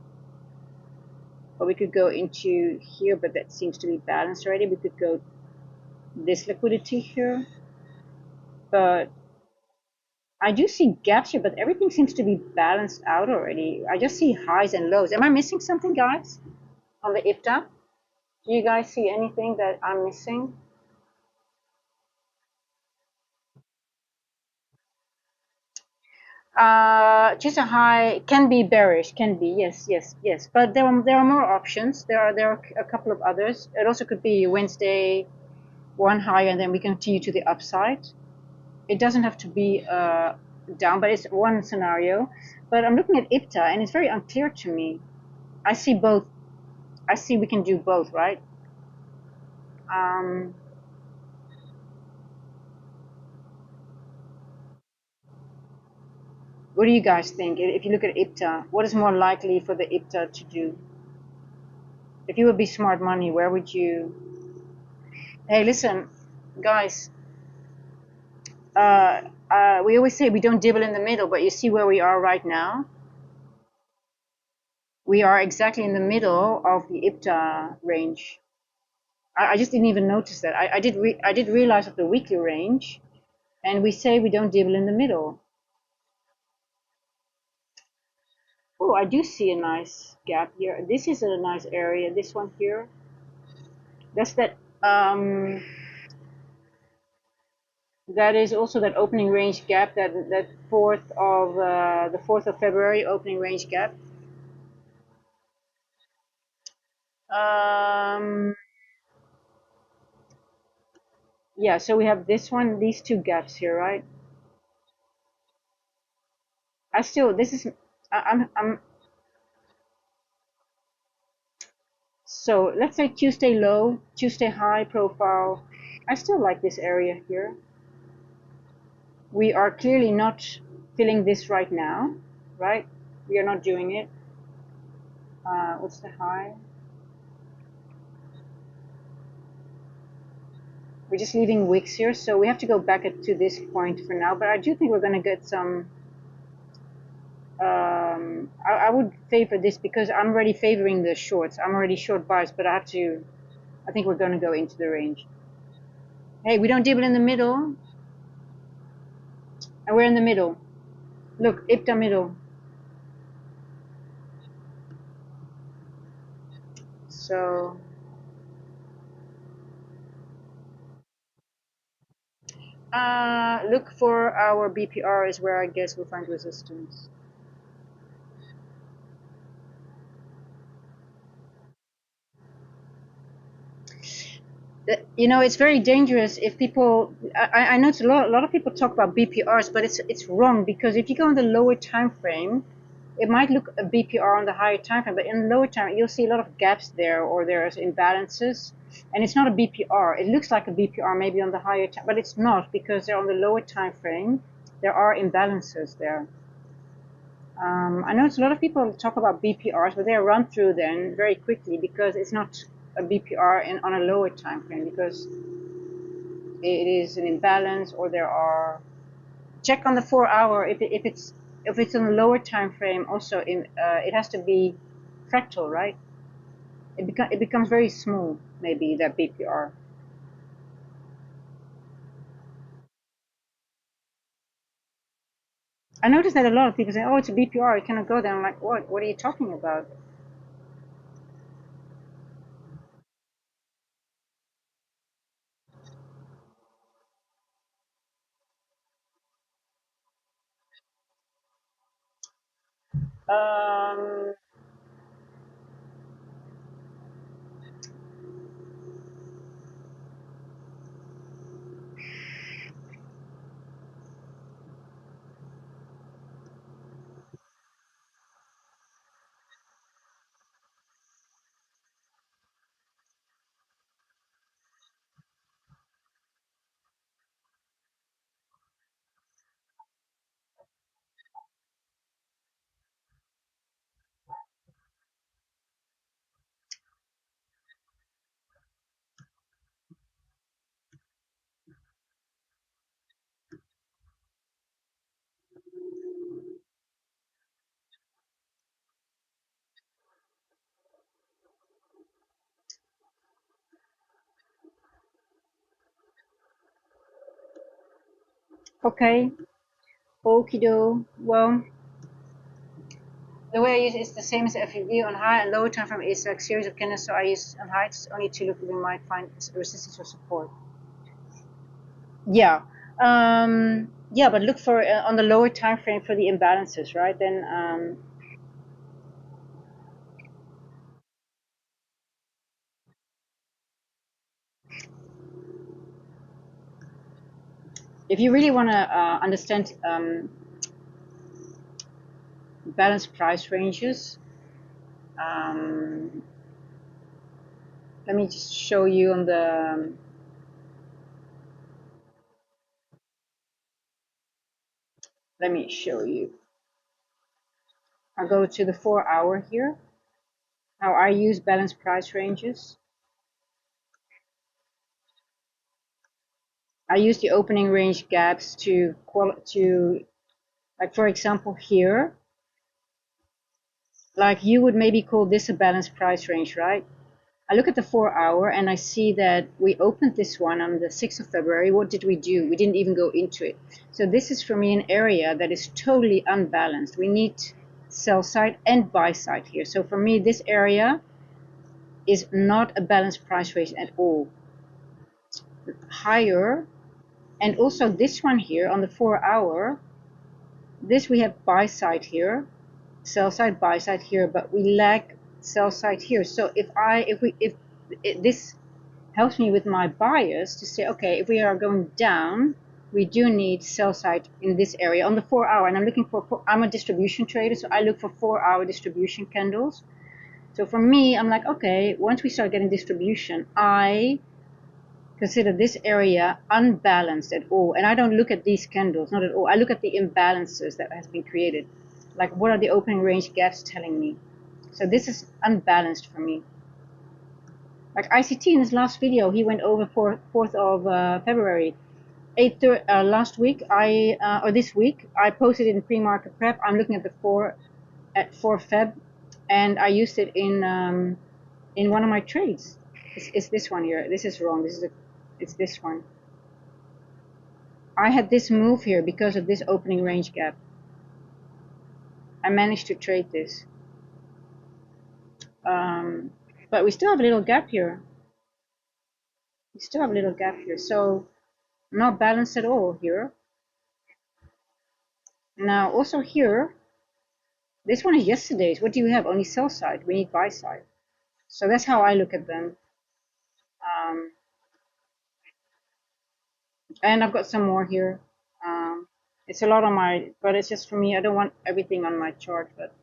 Well, we could go into here, but that seems to be balanced already. We could go this liquidity here, but I do see gaps here, but everything seems to be balanced out already. I just see highs and lows. Am I missing something, guys, on the IPTA? Do you guys see anything that I'm missing? Just a high can be bearish, can be, yes, yes, yes. But there are more options. There are a couple of others. It also could be Wednesday, one higher, and then we continue to the upside. It doesn't have to be down, but it's one scenario. But I'm looking at IPTA, and it's very unclear to me. I see both. I see we can do both, right? Um, what do you guys think? If you look at IPTA, what is more likely for the IPTA to do? If you would be smart money, where would you? Hey, listen, guys. We always say we don't dibble in the middle, but you see where we are right now. We are exactly in the middle of the IPTA range. I just didn't even notice that. I did realize of the weekly range, and we say we don't dibble in the middle. Oh, I do see a nice gap here. This is a nice area. This one here. That's that. That is also that opening range gap. That the 4th of February opening range gap. Um, yeah. So we have this one. These two gaps here, right? I still. This is. I'm. So let's say Tuesday low, Tuesday high profile. I still like this area here. We are clearly not filling this right now, right? We are not doing it. What's the high? We're just leaving wicks here, so we have to go back to this point for now. But I do think we're going to get some. I would favor this because I'm already favoring the shorts. I'm already short bias, but I have to. I think we're going to go into the range. Hey, we don't dibble in the middle, and we're in the middle. Look, IPTA middle. So look for our BPR is where I guess we'll find resistance. You know, it's very dangerous if people. I know it's a lot of people talk about BPRs, but it's wrong because if you go on the lower time frame, it might look a BPR on the higher time frame, but in the lower time you'll see a lot of gaps there or there's imbalances, and it's not a BPR. It looks like a BPR maybe on the higher time, but it's not because they're on the lower time frame. There are imbalances there. I know it's a lot of people talk about BPRs, but they are run through then very quickly because it's not a BPR on a lower time frame because it is an imbalance or there are check on the 4 hour if it's on a lower time frame also it has to be fractal, right? It becomes very smooth maybe that BPR. I noticed that a lot of people say, oh, it's a BPR, you cannot go there. I'm like, what are you talking about? um Okay. Okie doke. Well, the way I use it is the same as FEV on high and lower time frame is like series of candles. So I use on high only to look if we might find resistance or support. Yeah. Yeah, but look for on the lower time frame for the imbalances, right? Then if you really want to understand balanced price ranges, um, let me just show you on the. Let me show you. I'll go to the 4-hour here. How I use balanced price ranges. I use the opening range gaps to like for example here, like you would maybe call this a balanced price range, right? I look at the 4-hour and I see that we opened this one on the 6th of February. What did we do? We didn't even go into it. So this is for me an area that is totally unbalanced. We need sell side and buy side here. So for me, this area is not a balanced price range at all. Higher, and also this one here on the 4-hour, this we have buy side here, sell side, buy side here, but we lack sell side here. So if this helps me with my bias to say, okay, if we are going down, we do need sell side in this area on the 4-hour. And I'm looking for, I'm a distribution trader, so I look for 4-hour distribution candles. So for me, I'm like, okay, once we start getting distribution, I consider this area unbalanced at all. And I don't look at these candles, not at all. I look at the imbalances that has been created. Like, what are the opening range gaps telling me? So this is unbalanced for me. Like ICT in his last video, he went over 4th of February. Last week, or this week, I posted in pre-market prep. I'm looking at the 4 Feb, and I used it in one of my trades. It's this one here. This is wrong. It's this one. I had this move here because of this opening range gap. I managed to trade this. But we still have a little gap here. We still have a little gap here. So not balanced at all here. Now also here, this one is yesterday's. What do you have? Only sell side. We need buy side. So that's how I look at them. And I've got some more here. It's a lot on my, but it's just for me. I don't want everything on my chart, but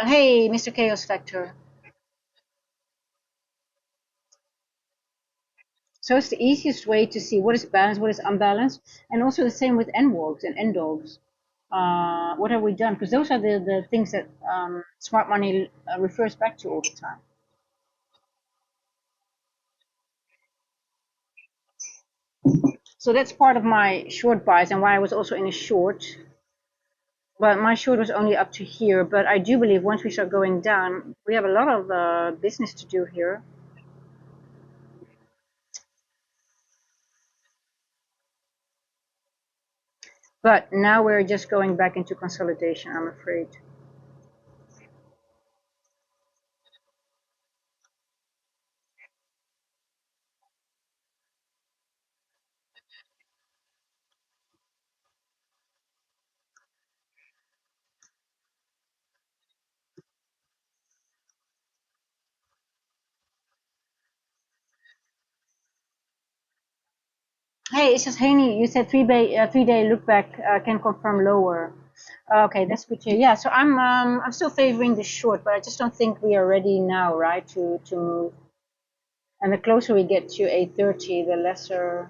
hey, Mr. Chaos Factor. So it's the easiest way to see what is balanced, what is unbalanced, and also the same with NWOGs and NDOGs. What have we done? Because those are the things that smart money refers back to all the time. So that's part of my short buys and why I was also in a short. But my short was only up to here. But I do believe once we start going down, we have a lot of business to do here. But now we're just going back into consolidation, I'm afraid. Hey, it's just Haney. You said 3-day look back can confirm lower. Okay, that's good to hear. Yeah, so I'm still favoring the short, but I just don't think we are ready now, right, to move. And the closer we get to 8:30, the lesser.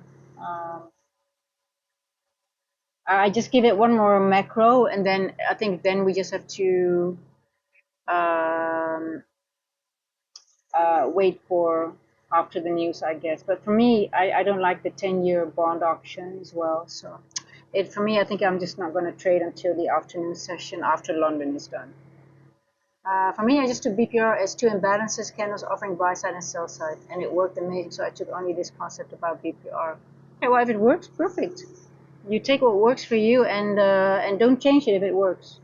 I just give it one more macro, and then I think then we just have to um, wait for after the news, I guess. But for me, I don't like the 10-year bond auction as well. So for me, I think I'm just not going to trade until the afternoon session after London is done. For me, I just took BPR as two imbalances, candles offering buy side and sell side, and it worked amazing. So I took only this concept about BPR. Okay, well, if it works, perfect. You take what works for you and don't change it if it works.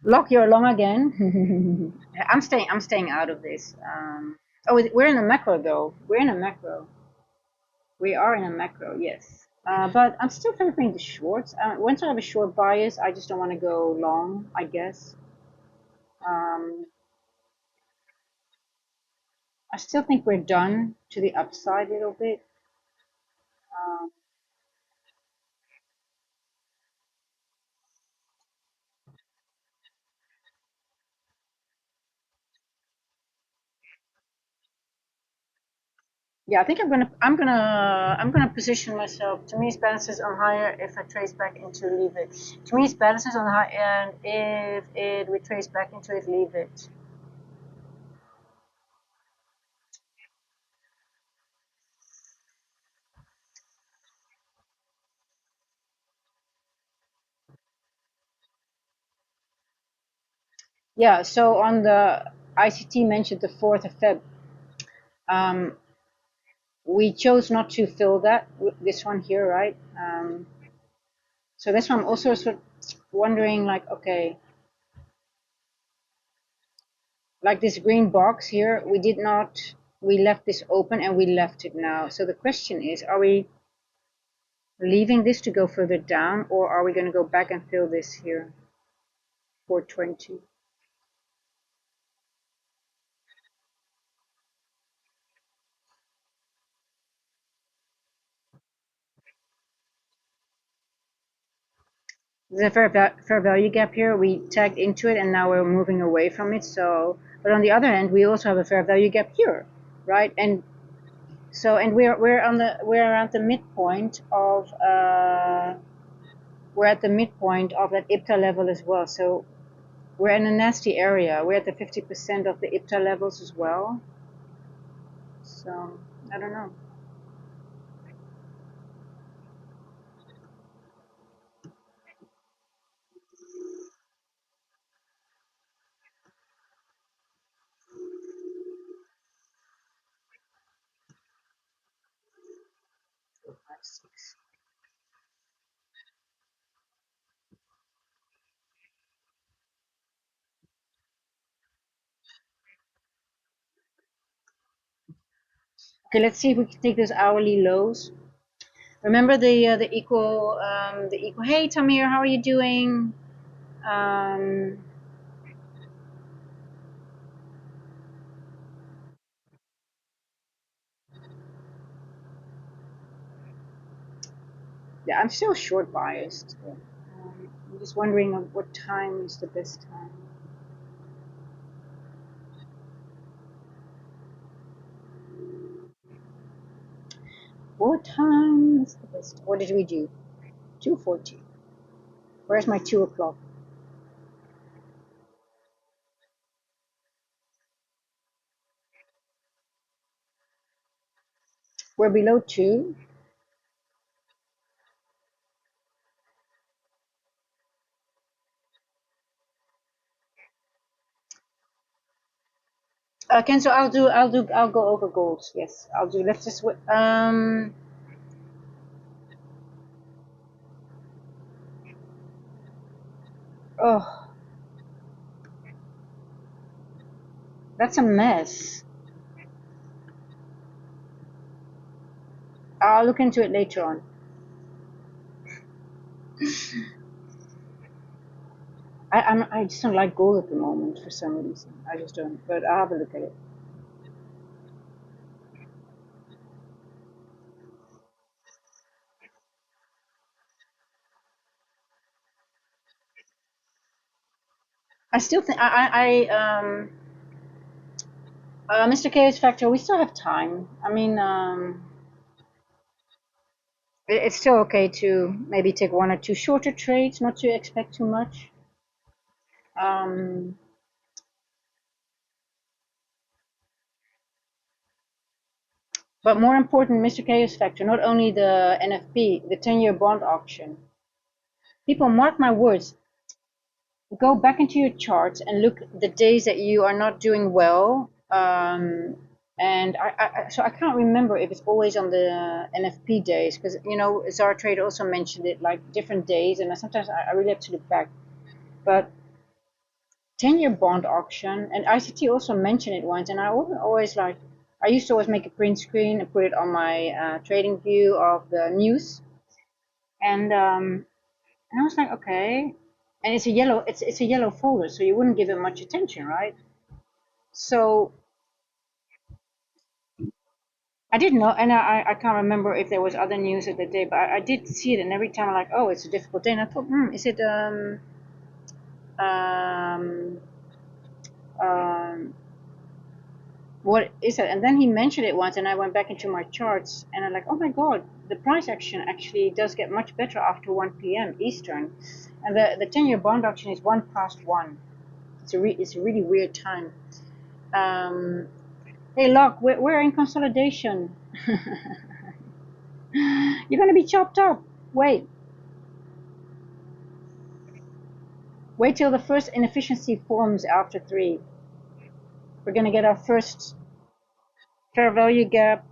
Lock your long again. I'm staying out of this. Oh, we're in a macro though. We're in a macro. We are in a macro, yes. But I'm still favoring the shorts. Once I have a short bias, I just don't want to go long, I guess. Um, I still think we're done to the upside a little bit. Um, yeah, I think I'm gonna position myself. To me, it's balances on higher. If I trace back into, leave it. To me, it's balances on the high end. If it retrace back into it, leave it. Yeah. So on the ICT mentioned the 4th of Feb. Um, we chose not to fill that this one here, right? So that's why I'm also sort of wondering, like, okay, like this green box here, we did not, we left this open and we left it now. So the question is, are we leaving this to go further down, or are we going to go back and fill this here, 420? There's a fair value gap here. We tagged into it and now we're moving away from it. So, but on the other hand, we also have a fair value gap here, right? And so, and we're around the midpoint of we're at the midpoint of that IPTA level as well. So we're in a nasty area. We're at the 50% of the IPTA levels as well. So I don't know. Okay, let's see if we can take those hourly lows. Remember the equal. Hey Tamir, how are you doing? Um, yeah, I'm still short biased. I'm just wondering what time is the best time. What time is the best? What did we do? 2:40. Where's my 2 o'clock? We're below 2. Kenzo, I'll go over goals. Yes, I'll do. Let's just, oh, that's a mess. I'll look into it later on. I just don't like gold at the moment for some reason. I just don't. But I'll have a look at it. I still think Mr. Chaos Factor, we still have time. I mean, It's still okay to maybe take one or two shorter trades, not to expect too much. Um, but more important, Mr. Chaos Factor, not only the NFP, the 10-year bond auction. People, mark my words, go back into your charts and look the days that you are not doing well. And so I can't remember if it's always on the NFP days, because Zara Trade also mentioned it, like different days, and sometimes I really have to look back. But 10-year bond auction, and ICT also mentioned it once, and I used to always make a print screen and put it on my trading view of the news, and I was like, okay, and it's a yellow folder, so you wouldn't give it much attention, right? So I didn't know, and I can't remember if there was other news of the day, but I did see it, and every time I'm like, oh, it's a difficult day, and I thought, is it um um what is it? And then he mentioned it once, and I went back into my charts, and I'm like, oh my god, the price action actually does get much better after 1 p.m. Eastern, and the 10-year bond auction is 1 past 1. It's a really weird time. Um, Hey, look, we're in consolidation. You're gonna be chopped up. Wait, wait till the first inefficiency forms after 3. We're gonna get our first fair value gap.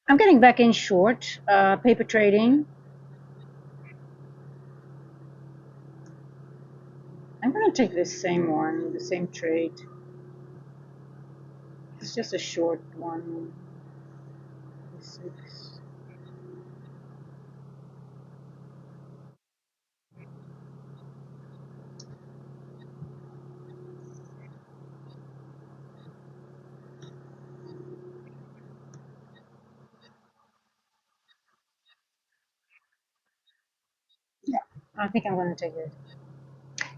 I'm getting back in short paper trading. I'm gonna take this same one, the same trade. It's just a short one. 6. Yeah, I think I'm gonna take it.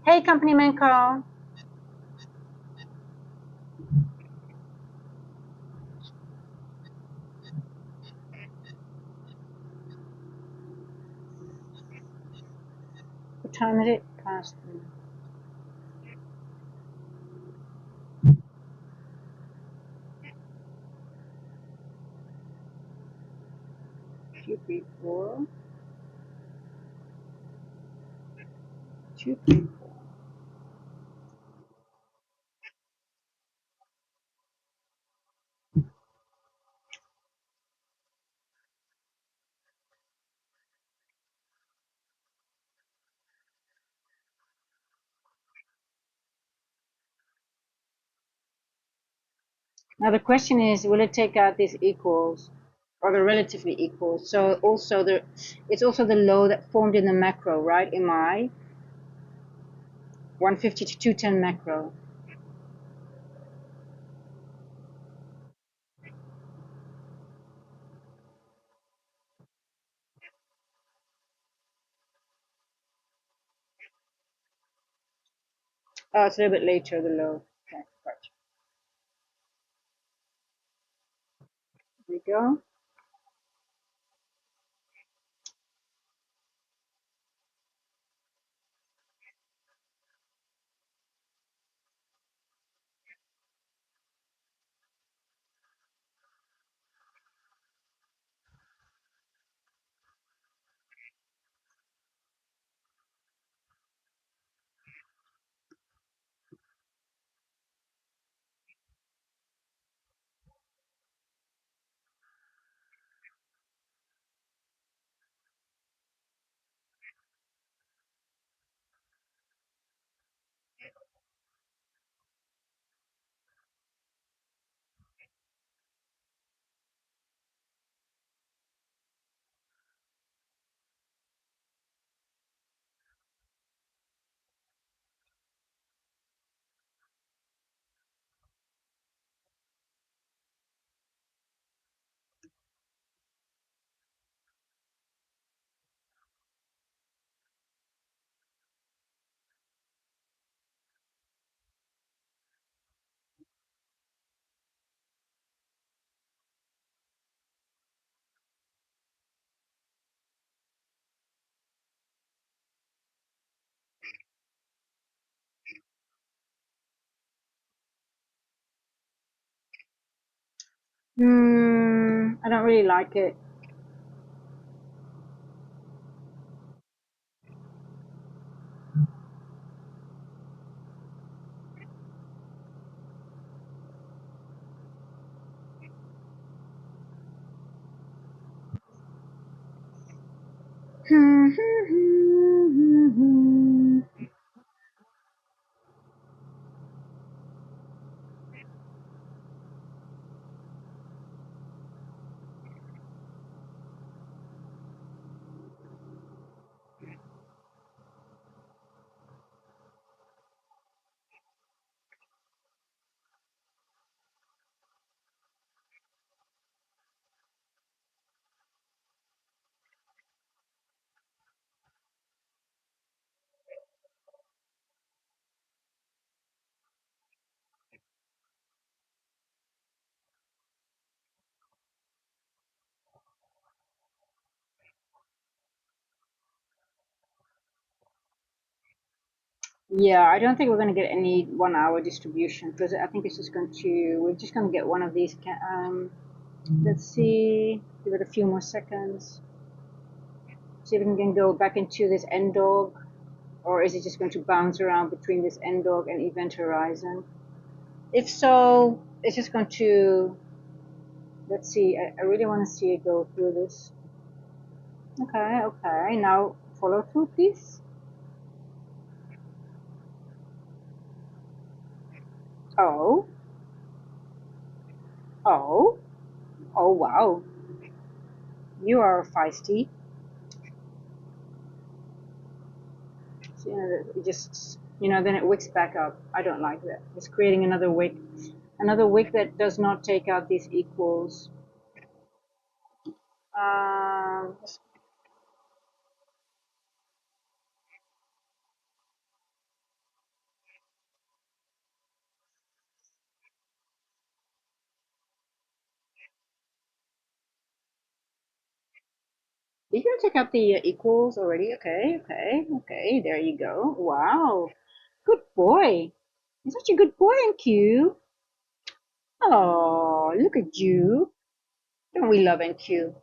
Hey, company man Carl. What time is it? Past 2, 3, 4. 2, 3, 4. Now the question is, will it take out these equals or the relatively equals? So it's also the low that formed in the macro, right? In my 150 to 210 macro. Oh, it's a little bit later, the low. Okay, right. There we go. I don't really like it. Yeah, I don't think we're going to get any 1 hour distribution because I think it's just going to, we're just going to get one of these. Let's see, give it a few more seconds. See if we can go back into this end dog, or is it just going to bounce around between this end dog and event horizon? If so, it's just going to, let's see, I really want to see it go through this. Okay, okay, now follow through, please. Oh, oh, oh, wow. You are feisty. So, it just, then it wicks back up. I don't like that. It's creating another wick. Another wick that does not take out these equals. Um, you can take out the equals already. Okay, okay, okay. There you go. Wow. Good boy. You're such a good boy, NQ. Oh, look at you. Don't we love NQ?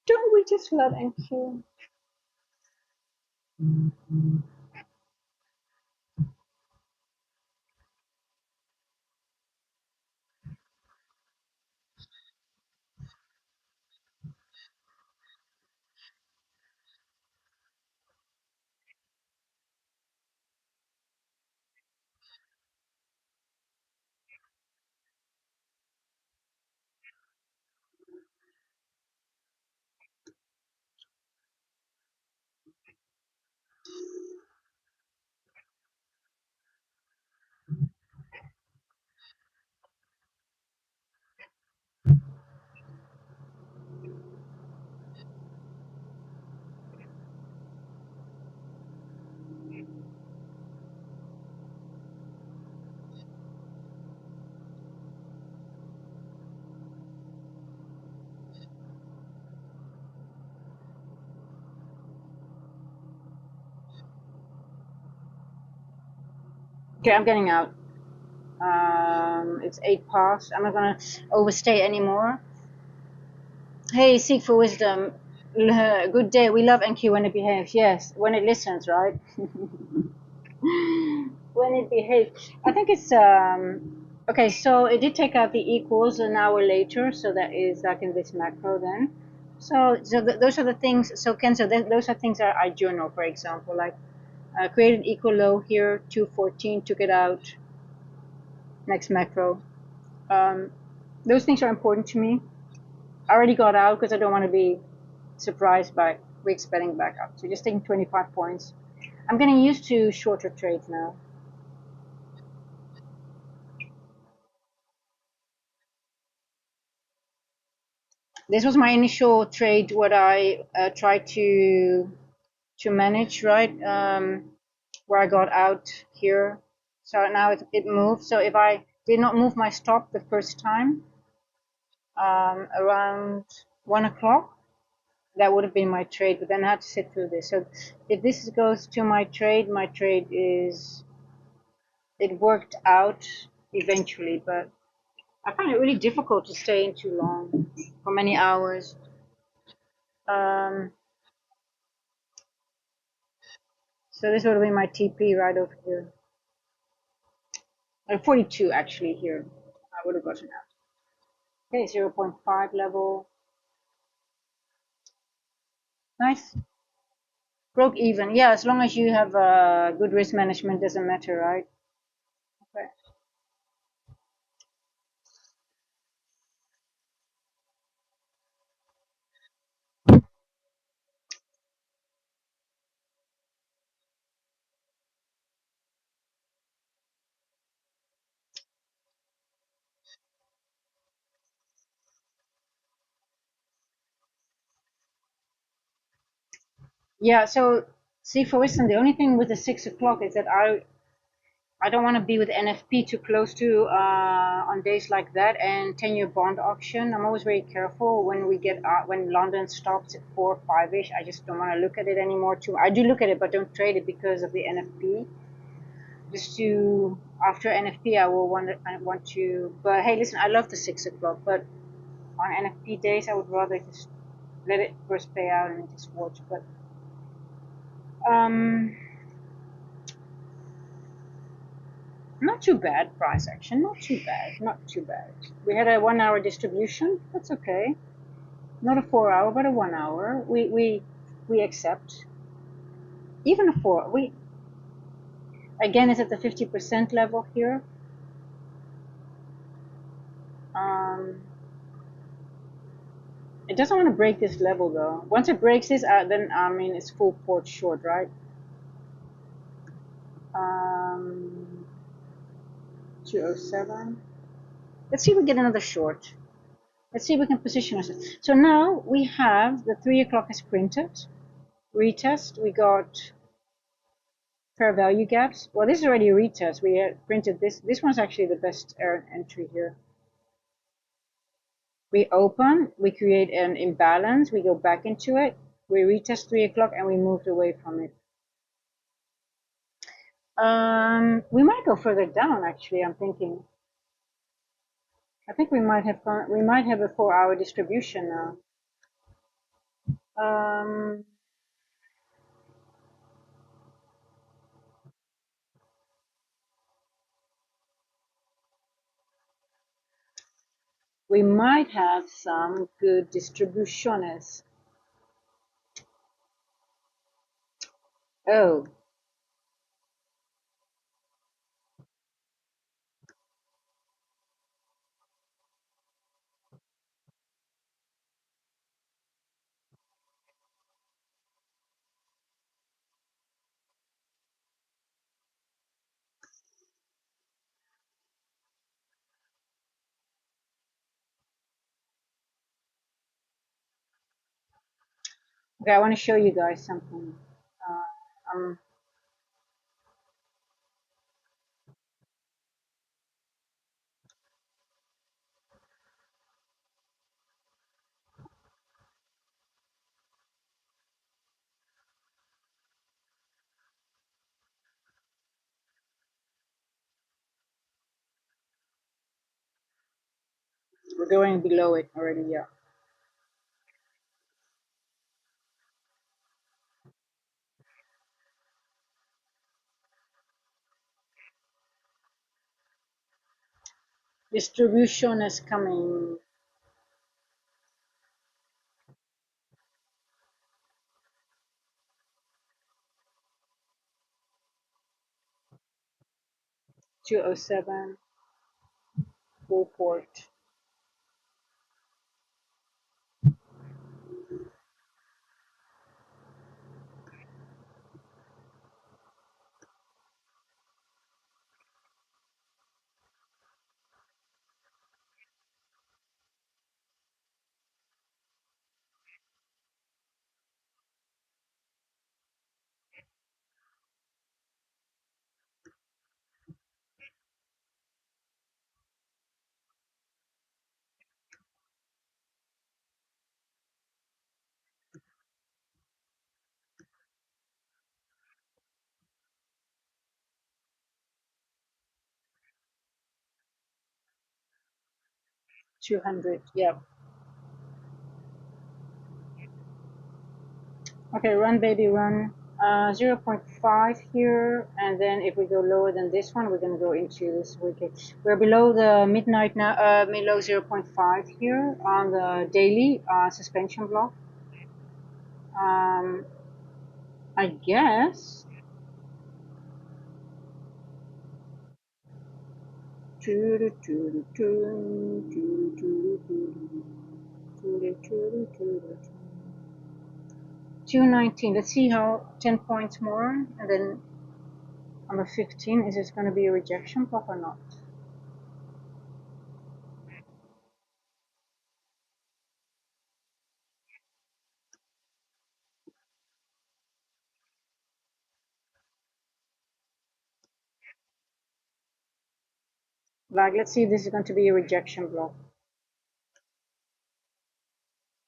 Don't we just love NQ? Okay, I'm getting out. It's 8 past. I'm not gonna overstay anymore. Hey, seek for wisdom. Good day. We love NQ when it behaves. Yes, when it listens, right? When it behaves. I think it's okay. So it did take out the equals an hour later. So that is like in this macro then. So those are the things. So Kenzo, those are things that I journal, for example, like created equal low here, 214, took it out. Next macro. Um, those things are important to me. I already got out because I don't want to be surprised by weeks spelling back up. So just taking 25 points. I'm getting used to shorter trades now. This was my initial trade, what I tried to manage, right? Where I got out here. So now it moved. So if I did not move my stop the first time, around 1 o'clock, That would have been my trade, but then I had to sit through this. So if this goes to my trade is, it worked out eventually, but I find it really difficult to stay in too long, for many hours. Um, so this would have been my TP right over here. 42 actually here. I would have gotten out. Okay, 0.5 level. Nice. Broke even. Yeah, as long as you have good risk management, doesn't matter, right? Okay. Yeah, so see, for instance, the only thing with the 6 o'clock is that I don't want to be with NFP too close to on days like that and 10-year bond auction. I'm always very careful when we get when London stops at 4 or 5ish. I just don't want to look at it anymore. Too, I do look at it, but don't trade it because of the NFP. Just to after NFP, I want to. But hey, listen, I love the 6 o'clock, but on NFP days, I would rather just let it first play out and just watch. But um, not too bad price action. Not too bad. Not too bad. We had a 1 hour distribution. That's okay. Not a 4 hour, but a 1 hour. We accept. Even a four. We again is at the 50% level here. Um, it doesn't want to break this level though. Once it breaks this, then I mean it's full port short, right? Um, 207. Let's see if we get another short. Let's see if we can position ourselves. So now we have the 3 o'clock is printed. Retest. We got fair value gaps. Well, this is already a retest. We had printed this. This one's actually the best entry here. We open, we create an imbalance, we go back into it, we retest 3 o'clock, and we moved away from it. We might go further down. Actually, I'm thinking. I think we might have a 4 hour distribution now. Um, we might have some good distributions. Oh, okay. I want to show you guys something. I'm We're going below it already. Yeah. Distribution is coming. To 07 full port. 200. Yeah. Okay, run baby run. 0.5 here, and then if we go lower than this one, we're going to go into this wicket. We're below the midnight now, below 0.5 here on the daily suspension block. I guess. Two 219. Let's see how 10 points more, and then on the 15, is this going to be a rejection block or not? Like, let's see if this is going to be a rejection block.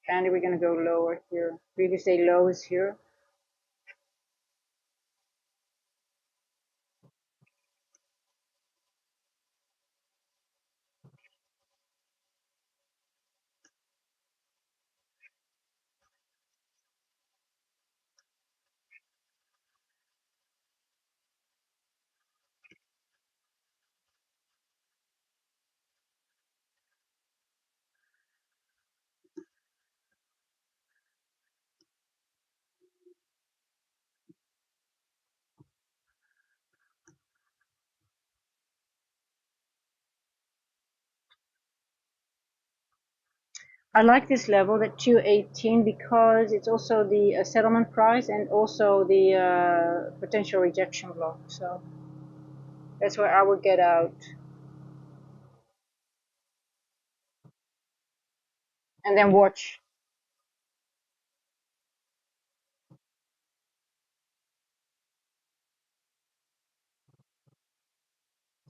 And we're going to go lower here. Previous day low is here. I like this level at 218 because it's also the settlement price and also the potential rejection block. So that's where I would get out. And then watch.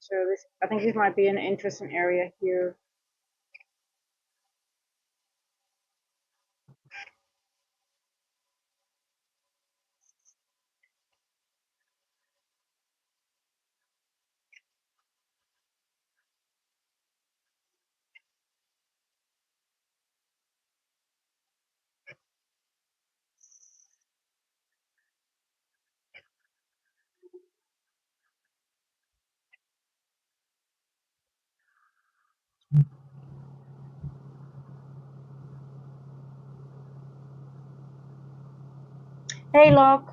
So this, I think this might be an interesting area here. Hey, Locke.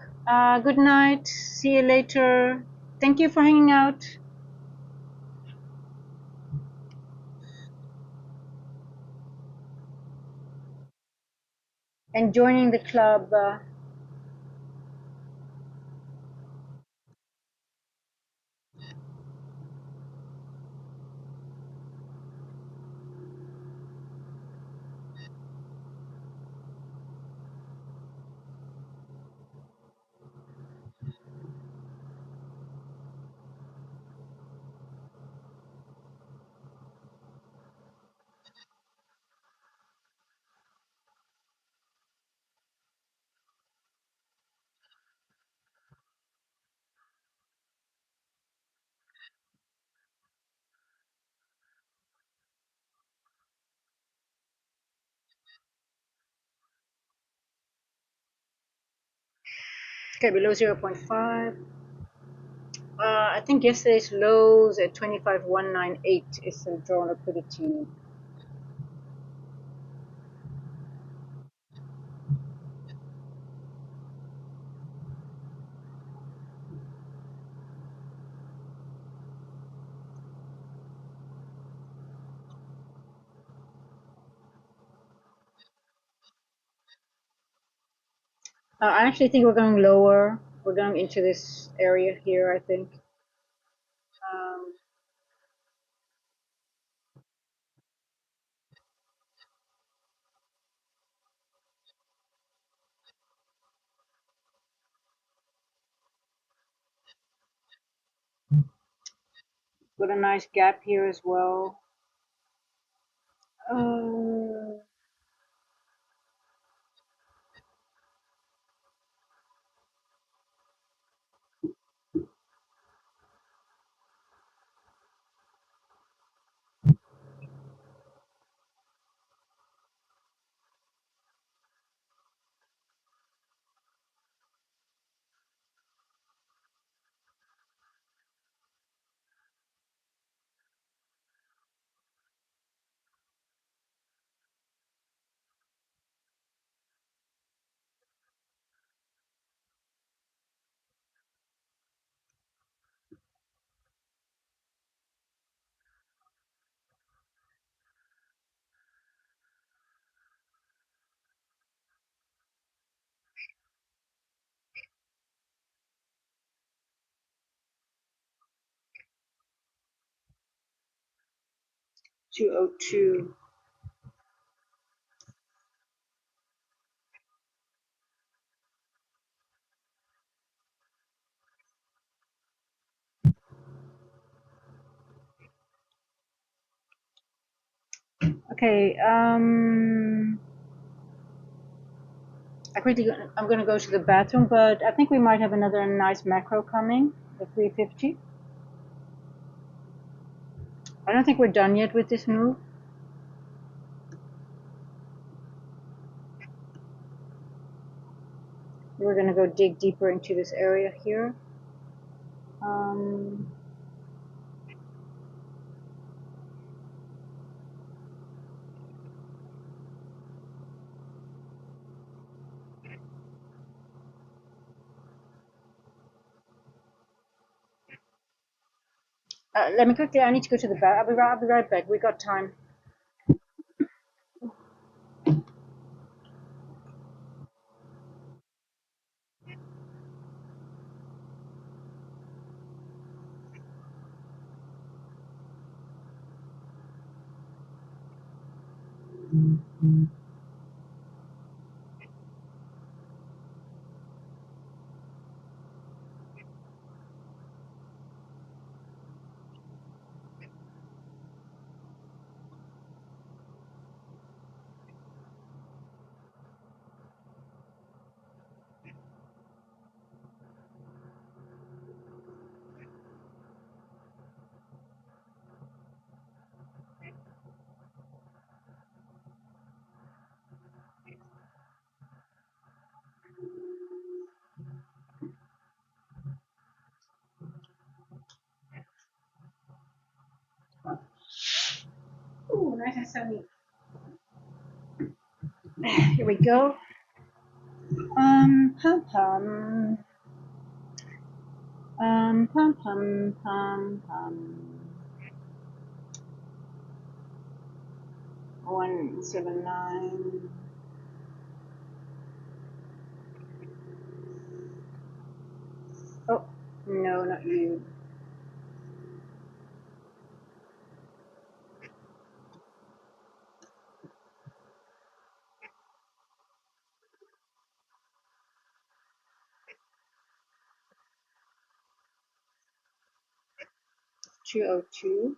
Good night. See you later. Thank you for hanging out and joining the club. Okay, below 0.5. I think yesterday's lows at 25,198 is some drawn liquidity. I actually think we're going lower. We're going into this area here, I think. Um, got a nice gap here as well. Uh, 202. Okay, I'm going to go to the bathroom, but I think we might have another nice macro coming, the 350. I don't think we're done yet with this move. We're going to go dig deeper into this area here. Let me quickly, I need to go to the bath. I'll be right back. We got time. Ooh, nice and sunny. Here we go. Pum pum. Pum pum pum pum. 179. Oh, no, not you. Two oh two.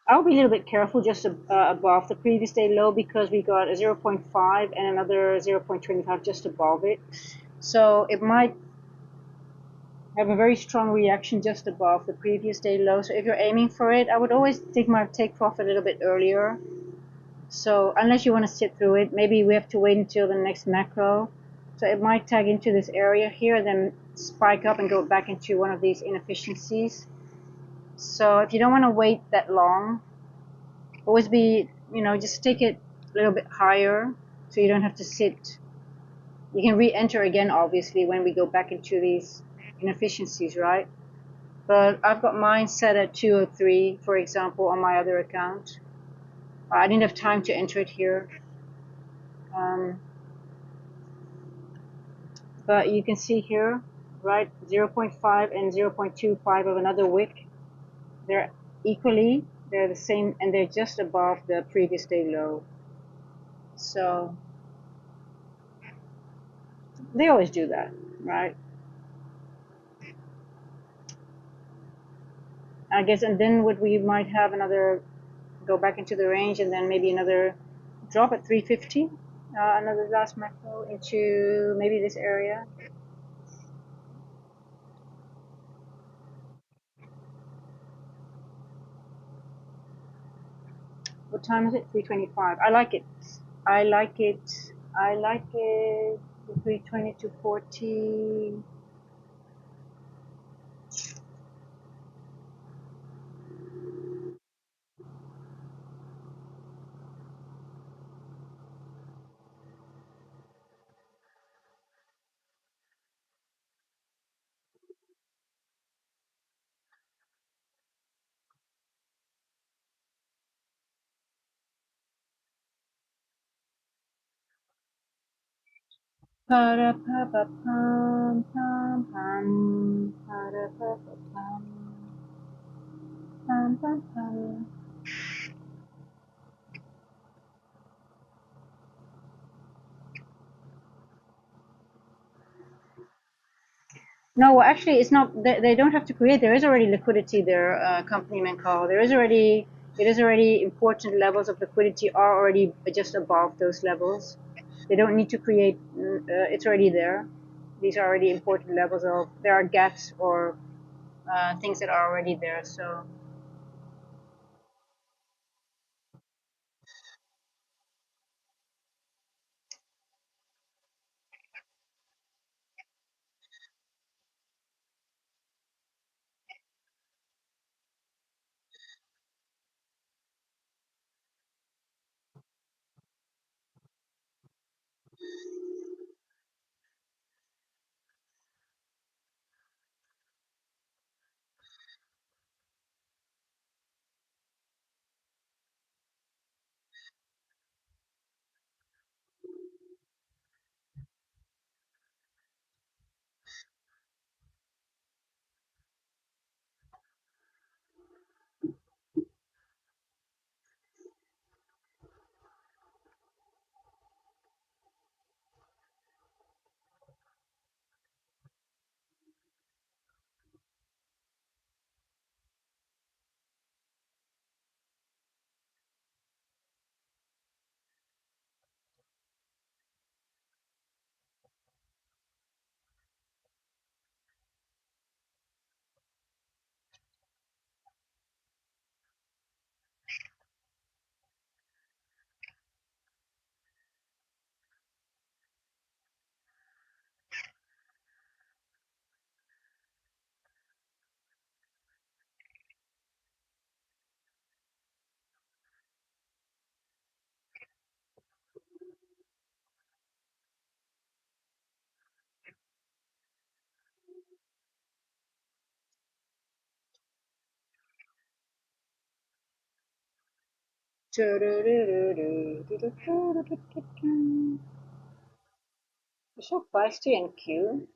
I'll be a little bit careful just above the previous day low because we got a 0.5 and another 0.25 just above it. So it might have a very strong reaction just above the previous day low. So if you're aiming for it, I would always take profit a little bit earlier. So unless you want to sit through it, maybe we have to wait until the next macro. So it might tag into this area here, then spike up and go back into one of these inefficiencies. So if you don't want to wait that long, always be, just take it a little bit higher so you don't have to sit. You can re-enter again, obviously, when we go back into these inefficiencies, right? But I've got mine set at 203, for example, on my other account. I didn't have time to enter it here. But you can see here, right, 0.5 and 0.25 of another wick. They're they're the same, and they're just above the previous day low. So they always do that, right? I guess, and then what we might have another go back into the range, and then maybe another drop at 350, another last macro into maybe this area. What time is it? 3:25. I like it. I like it. I like it. 320 to 40. Pa-da-pa-pa-pum, pum, pum. Pa-da-pa-pa-pum, pum, pum, pum. No, actually, it's not. They don't have to create. There is already liquidity there, company man call. There is already. It is already important levels of liquidity are already just above those levels. They don't need to create. It's already there. These are already important levels of. There are gaps or things that are already there. So you're so feisty and cute.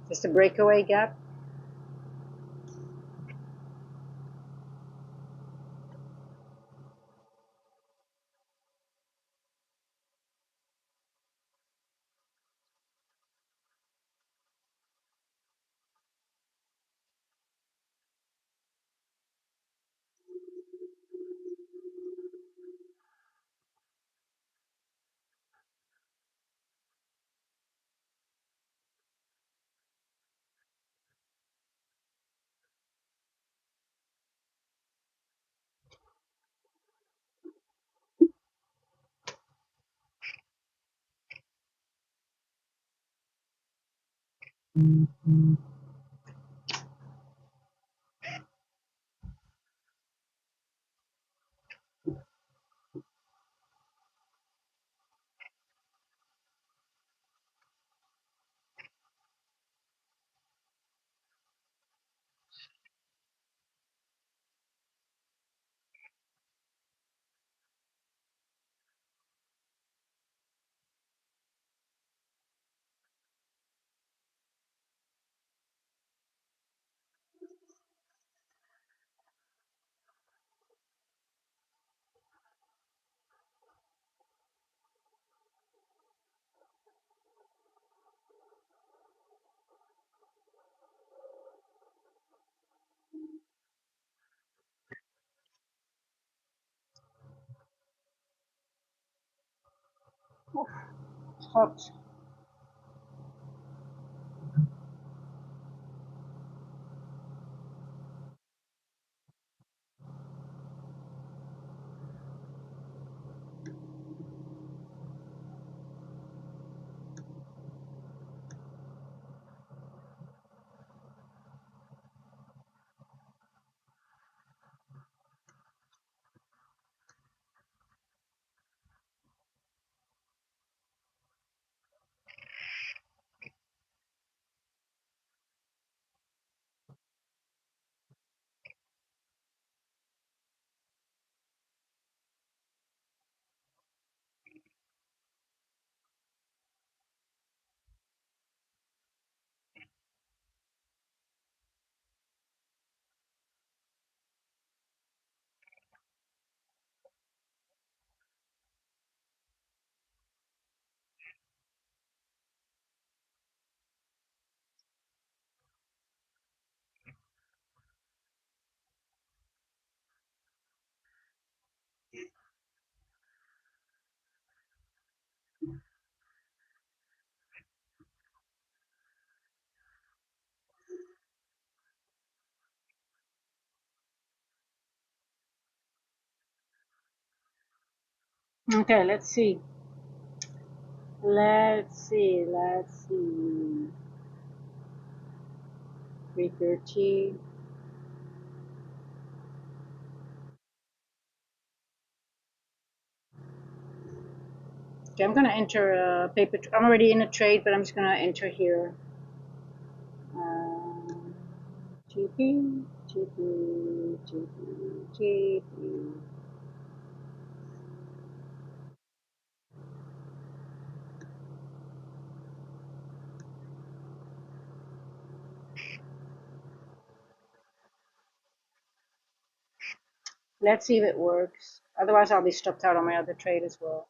Just a breakaway gap. hot. Okay, let's see. Let's see. 3:30. Okay, I'm gonna enter a paper. I'm already in a trade, but I'm just gonna enter here. GP, GP, GP, GP. Let's see if it works. Otherwise, I'll be stopped out on my other trade as well.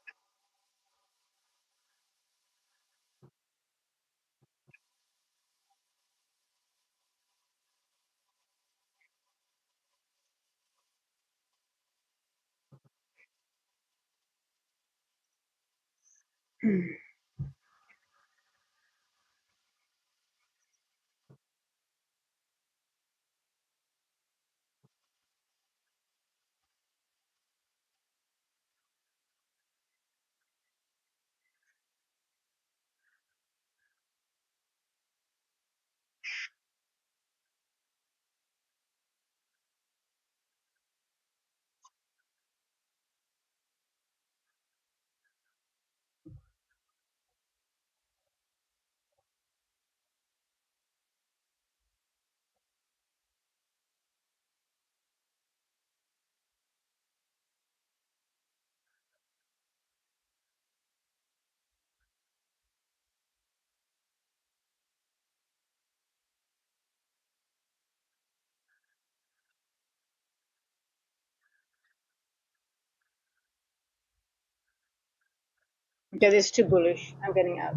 Okay, this is too bullish. I'm getting out.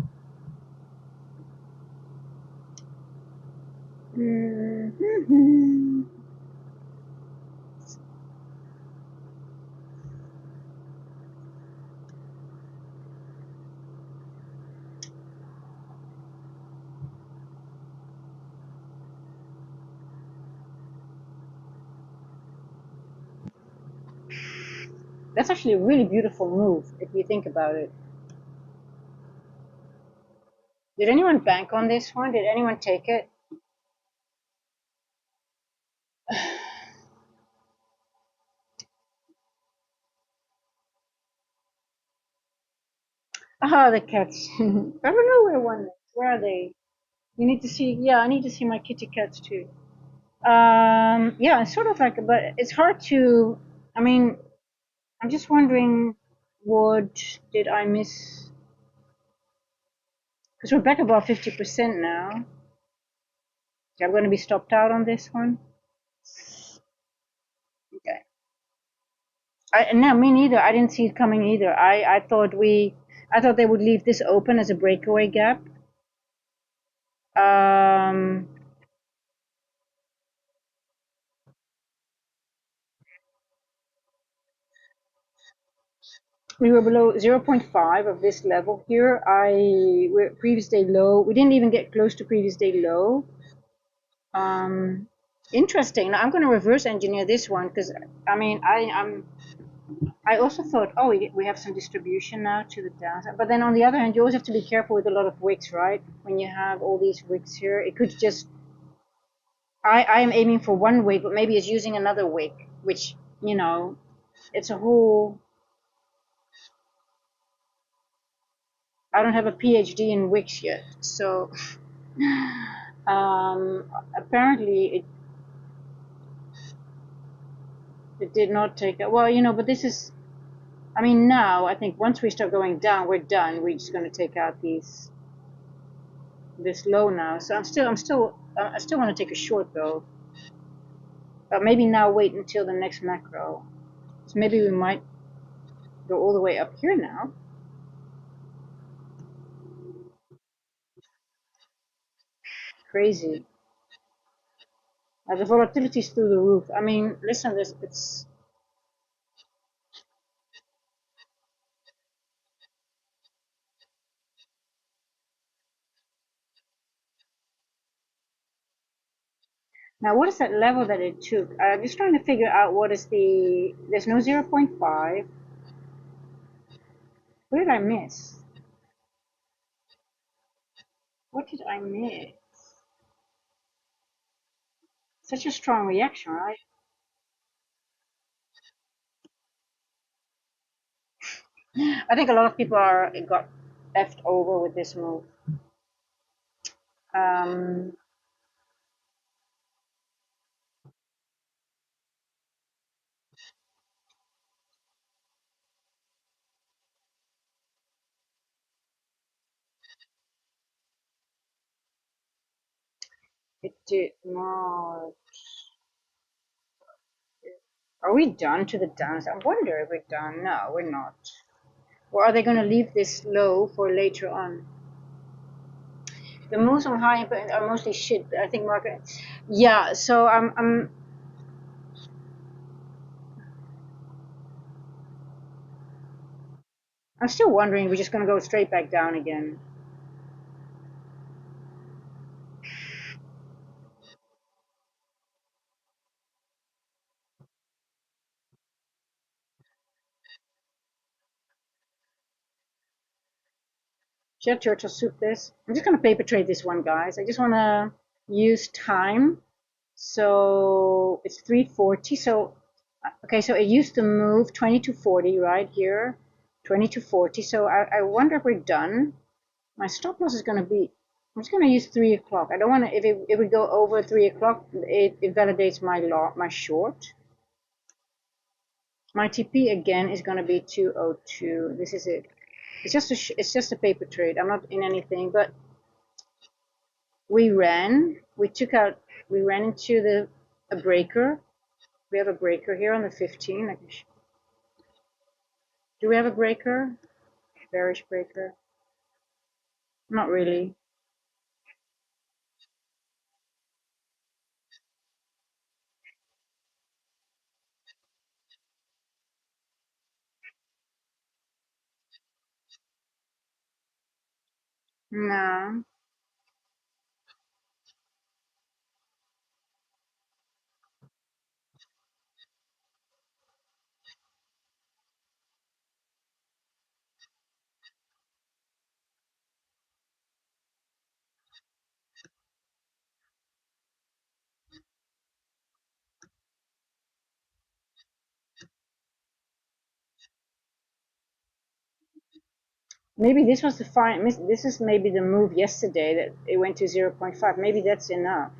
That's actually a really beautiful move if you think about it. Did anyone bank on this one? Did anyone take it? Ah, the cats. I don't know where one is. Where are they? You need to see. Yeah, I need to see my kitty cats too. Yeah, it's sort of like, but it's hard to. I mean, I'm just wondering, what did I miss? Because we're back above 50% now. So I'm going to be stopped out on this one. Okay. No, me neither. I didn't see it coming either. I thought they would leave this open as a breakaway gap. Um, We were below 0.5 of this level here. We're previous day low. We didn't even get close to previous day low. Interesting. Now I'm going to reverse engineer this one because I mean I also thought, oh, we have some distribution now to the downside. But then on the other hand, you always have to be careful with a lot of wicks, right? When you have all these wicks here, it could just. I am aiming for one wick, but maybe it's using another wick, which it's a whole. I don't have a PhD in wicks yet, so apparently it did not take. Well, but this is. I mean, now I think once we start going down, we're done. We're just going to take out this low now. So I still want to take a short though. But maybe now wait until the next macro. So maybe we might go all the way up here now. Crazy. The volatility is through the roof. I mean, listen, it's. Now, what is that level that it took? I'm just trying to figure out what is the. There's no 0.5. What did I miss? What did I miss? Such a strong reaction, right? I think a lot of people got effed over with this move. Um, it did not. Are we done to the downside? I wonder if we're done. No, we're not. Or are they going to leave this low for later on? The moves on high impact are mostly shit. I think market. Yeah. So I'm still wondering. We're just going to go straight back down again. Should I turtle soup this? I'm just going to paper trade this one, guys. I just want to use time. So it's 340. So okay, so it used to move 20 to 40 right here, 20 to 40. So I wonder if we're done. My stop loss is going to be. I'm just going to use 3 o'clock. I don't want to. If we go over 3 o'clock, it validates my short. My TP again is going to be 202. This is it. It's just a paper trade. I'm not in anything, but we ran. We ran into a breaker. We have a breaker here on the 15. Do we have a breaker? Bearish breaker? Not really. No. Maybe this was the fine. This is maybe the move yesterday that it went to 0.5. Maybe that's enough.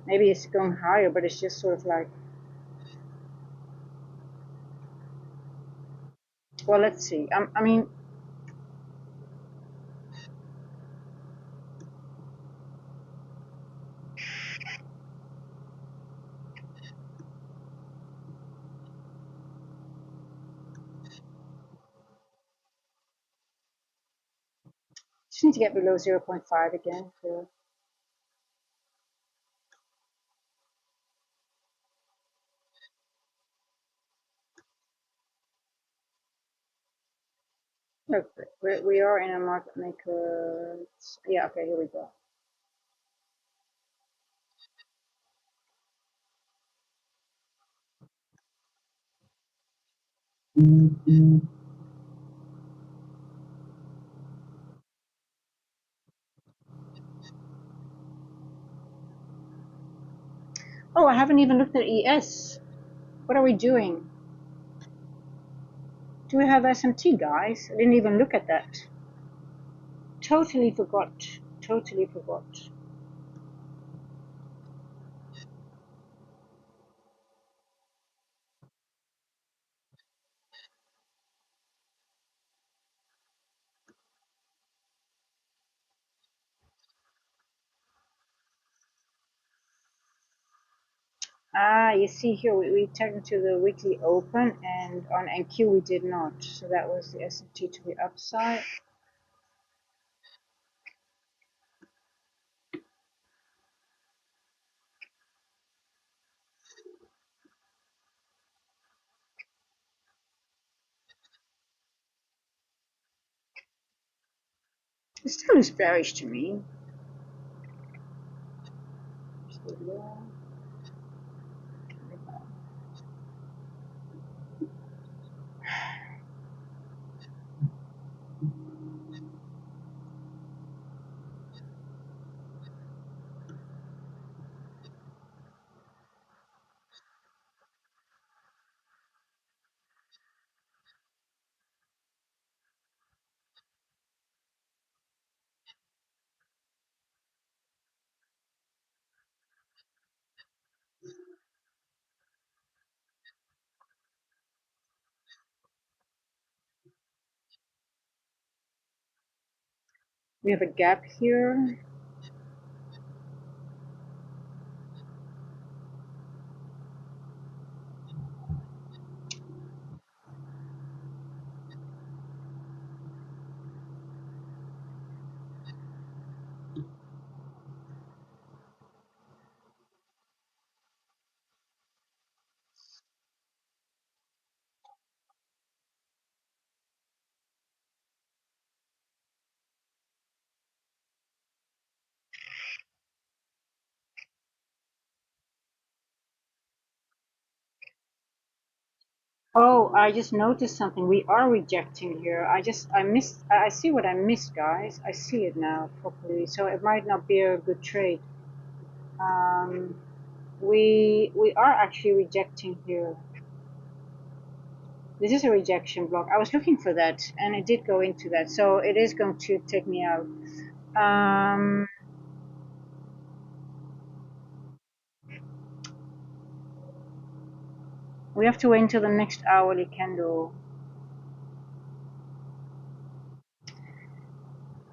Maybe it's going higher, but it's just sort of like. Well, let's see. I mean, just need to get below 0.5 again. So. Okay, we are in a market maker. Yeah, okay, here we go. Oh, I haven't even looked at ES. What are we doing? Do we have SMT, guys? I didn't even look at that. Totally forgot. Totally forgot. Ah, you see here, we turned to the weekly open, and on NQ we did not. So that was the S&T to the upside. It still looks bearish to me. We have a gap here. Oh, I just noticed something. We are rejecting here. I missed, I see what I missed, guys. I see it now properly. So it might not be a good trade. Um, we are actually rejecting here. This is a rejection block. I was looking for that, and it did go into that. So it is going to take me out. Um, we have to wait until the next hourly candle.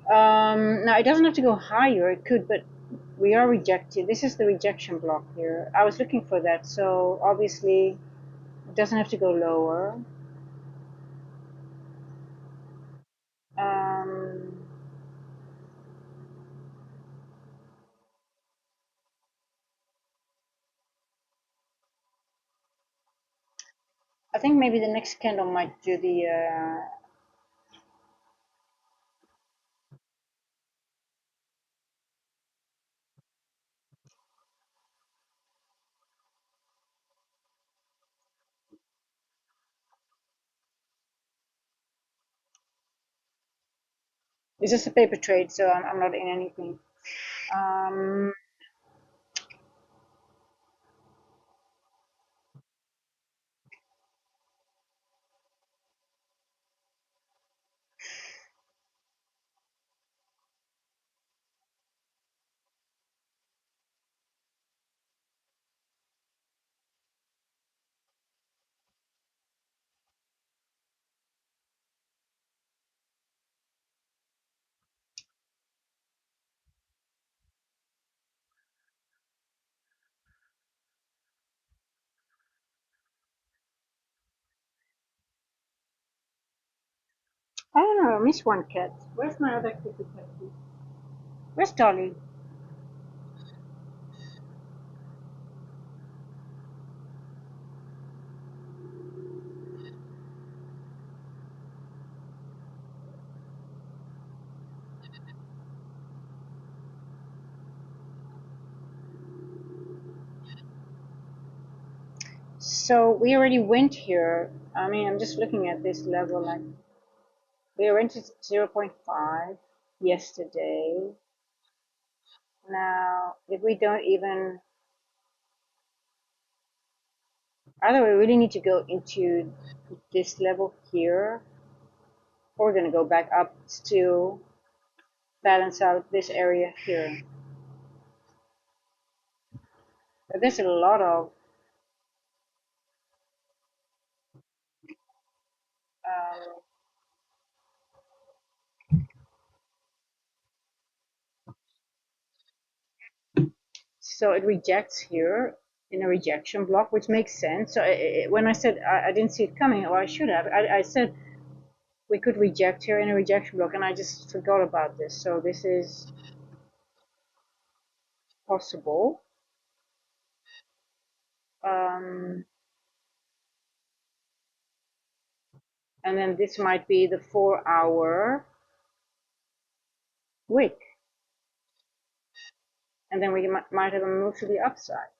Now it doesn't have to go higher. It could, but we are rejected. This is the rejection block here. I was looking for that, so obviously it doesn't have to go lower. Um, I think maybe the next candle might do the. It's just a paper trade, so I'm not in anything. Um, I don't know. I missed one cat. Where's my other kitty cat? Where's Dolly? So we already went here. I mean, I'm just looking at this level. Like we went to 0.5 yesterday. Now, if we don't even, either we really need to go into this level here, or we're going to go back up to balance out this area here. But there's a lot of um, so it rejects here in a rejection block, which makes sense. So when I said I didn't see it coming, or I should have, I said we could reject here in a rejection block, and I just forgot about this. So this is possible. Um, and then this might be the 4-hour wick. And then we might have a move to the upside,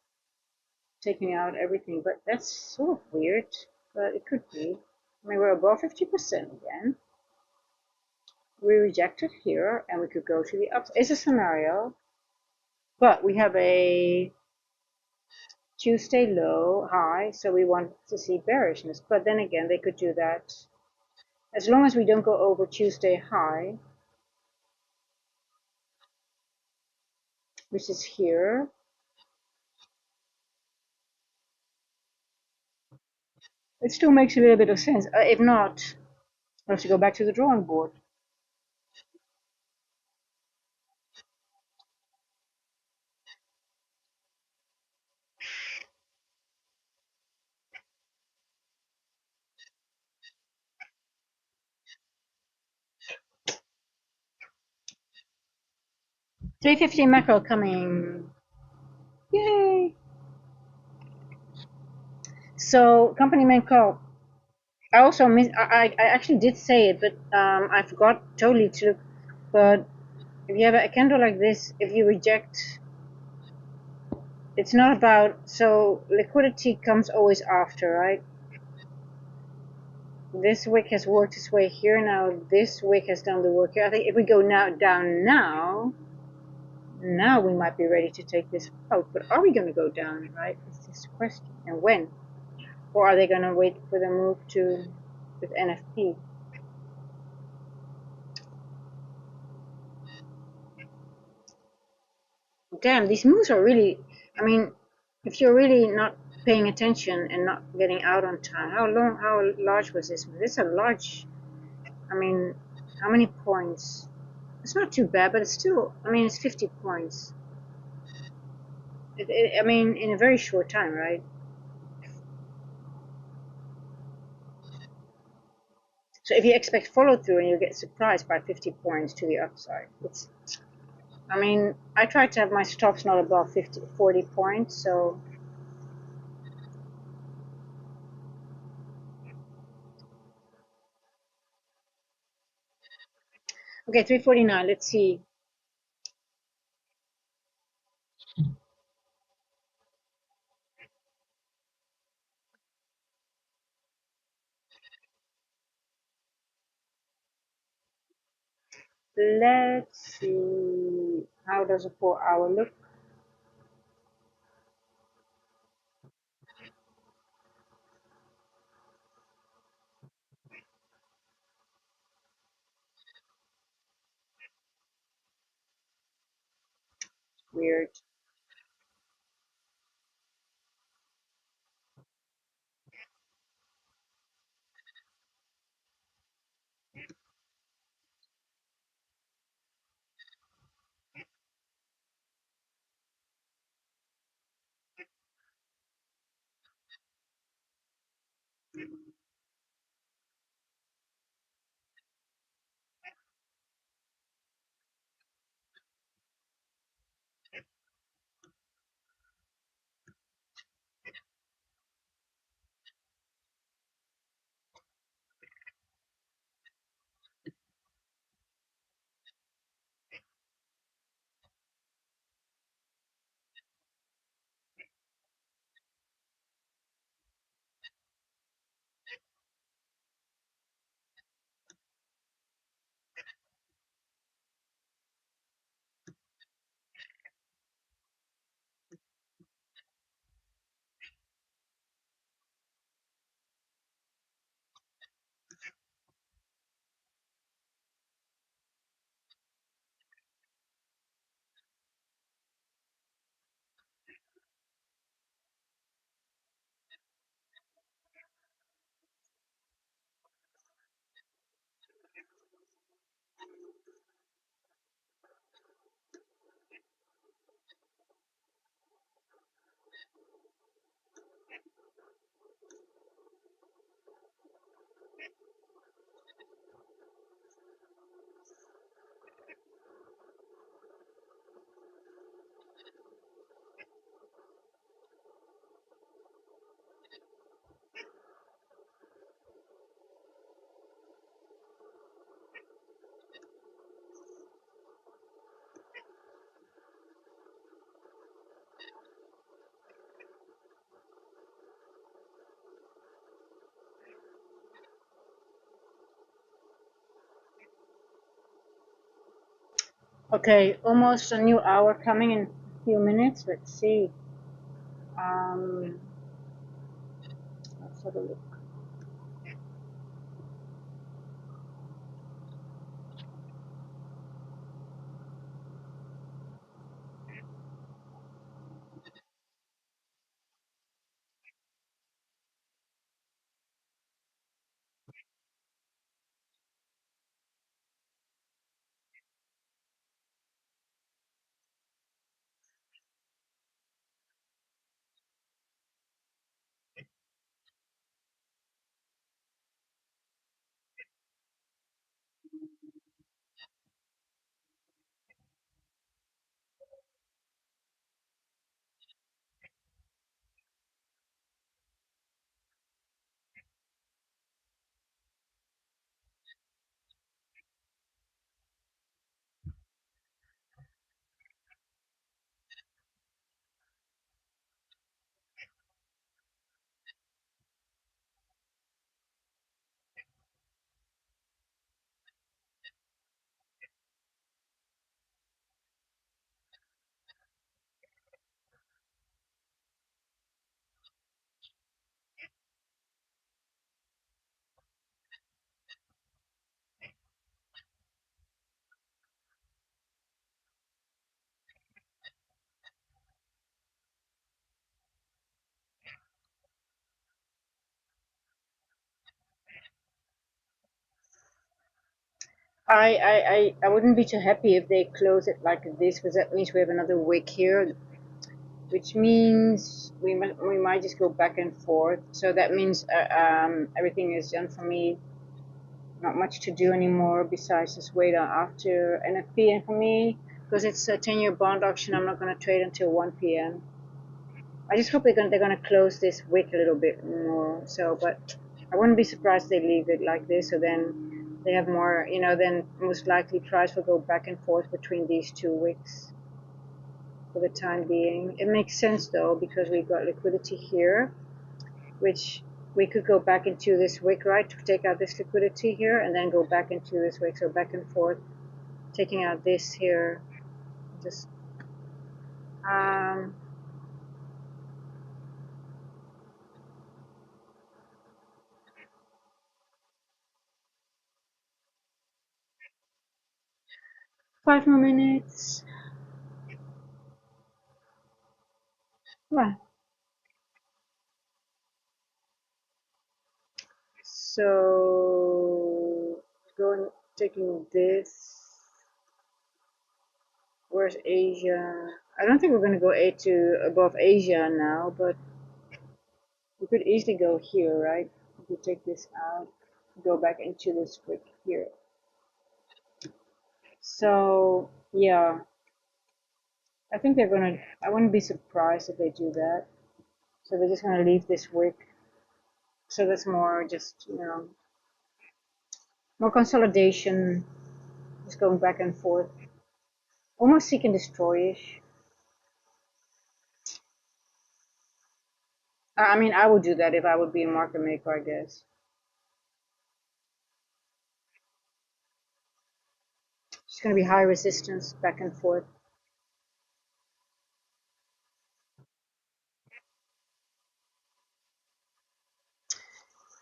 taking out everything. But that's sort of weird, but it could be. I mean, we're above 50% again. We rejected here, and we could go to the upside. It's a scenario, but we have a Tuesday low high, so we want to see bearishness. But then again, they could do that as long as we don't go over Tuesday high, which is here. It still makes a little bit of sense. If not, we'll have to go back to the drawing board. $350 macro coming. Yay! So company main call. I also I actually did say it, but I forgot totally to look. But if you have a candle like this, if you reject, it's not about, so liquidity comes always after, right? This wick has worked its way here. Now this wick has done the work here. I think if we go down now we might be ready to take this out. But are we going to go down, right? It's just a question. And when? Or are they going to wait for the move to with NFP? Damn, these moves are really, I mean, if you're really not paying attention and not getting out on time, how large was this move? It's a large, I mean, how many points? It's not too bad, but it's still, I mean, it's 50 points. I mean, in a very short time, right? So if you expect follow through and you get surprised by 50 points to the upside, it's, I mean, I try to have my stops not above 40 points, so. Okay, 349, let's see. Let's see, how does a 4-hour look? Weird. Okay, almost a new hour coming in a few minutes. Let's see. Um, let's have a look. I wouldn't be too happy if they close it like this, because that means we have another wick here, which means we might just go back and forth. So that means everything is done for me. Not much to do anymore besides just wait after NFP. And for me, because it's a 10-year bond auction, I'm not going to trade until 1 p.m. I just hope they're gonna close this wick a little bit more. So, but I wouldn't be surprised they leave it like this. So then they have more, then most likely price will go back and forth between these two wicks for the time being. It makes sense though, because we've got liquidity here, which we could go back into this wick, right, to take out this liquidity here, and then go back into this wick. So back and forth, taking out this here, just 5 more minutes. Right. So going taking this. Where's Asia? I don't think we're gonna go to above Asia now, but we could easily go here, right? We could take this out, go back into this wick here. So yeah, I think they're gonna. I wouldn't be surprised if they do that. So they're just gonna leave this wick. So that's more just more consolidation, just going back and forth, almost seek and destroy-ish. I mean, I would do that if I would be a market maker, I guess. It's going to be high resistance back and forth.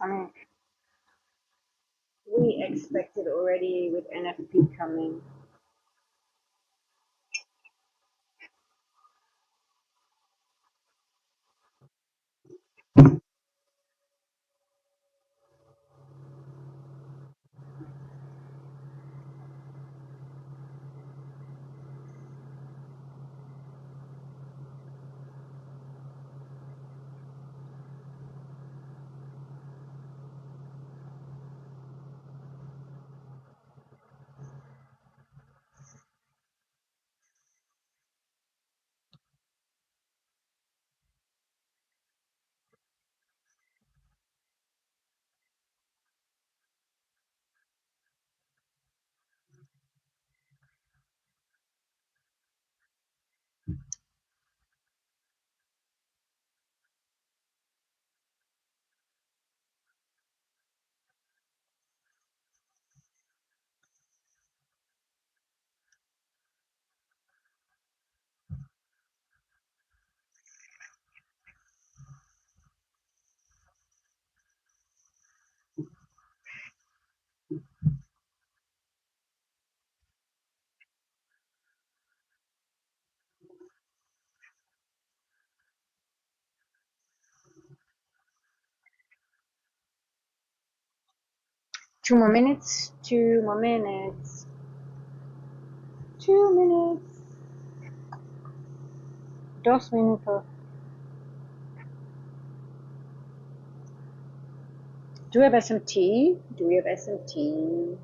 I mean, we expected already with NFP coming. Two more minutes. 2 more minutes. 2 minutes. 2 minutos. Do we have SMT? Do we have SMT?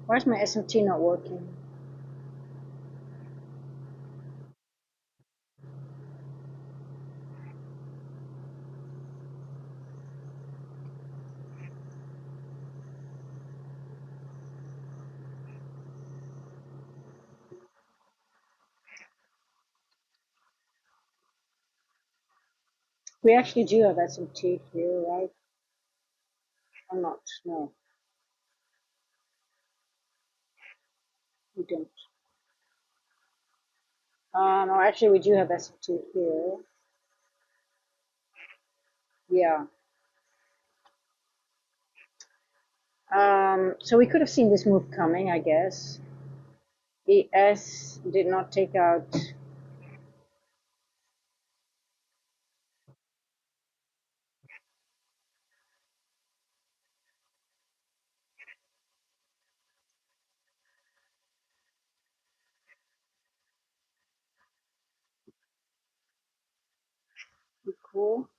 Why is my SMT not working? We actually do have SMT here, right? Or not? No, we don't. No, actually, we do have SMT here. Yeah. So we could have seen this move coming, I guess. ES did not take out. Cool.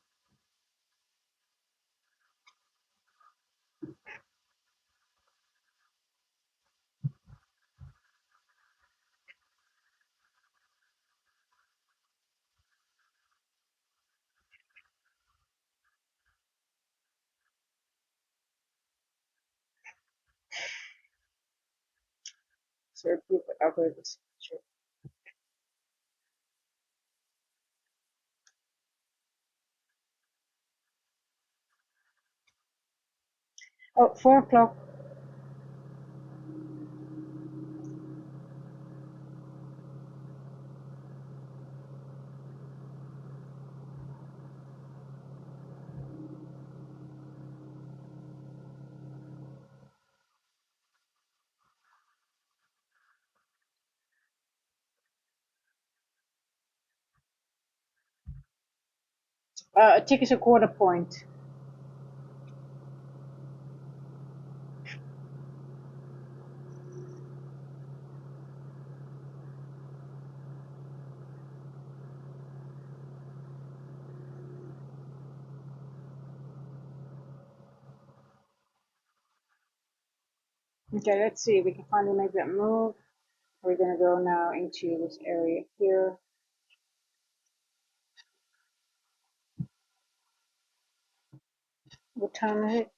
So repeat the algorithm signature. Oh, 4 o'clock. A tick is a quarter point. Okay, let's see. We can finally make that move. We're gonna go now into this area here. What time is it?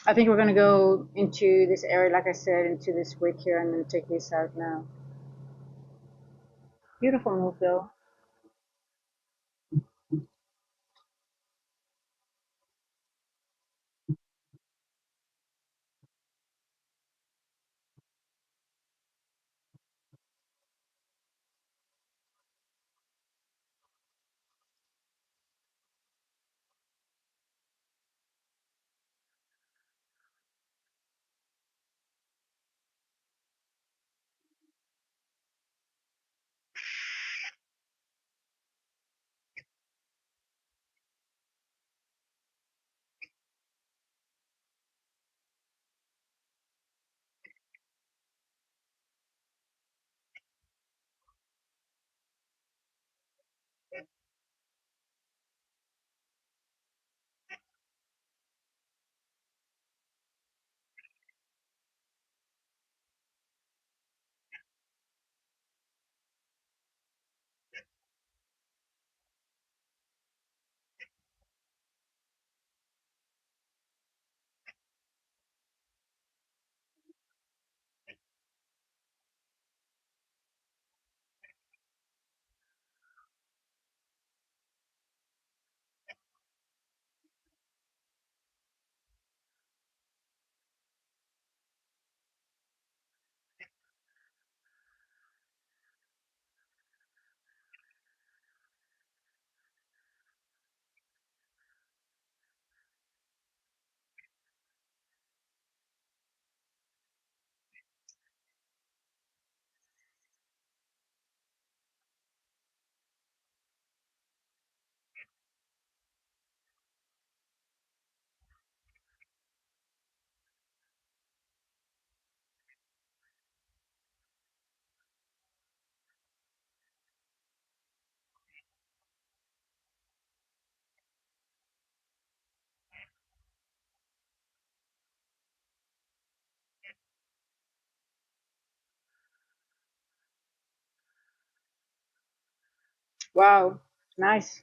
I think we're gonna go into this area, like I said, into this wick here, and then take this out now. Beautiful move, though. Wow, nice.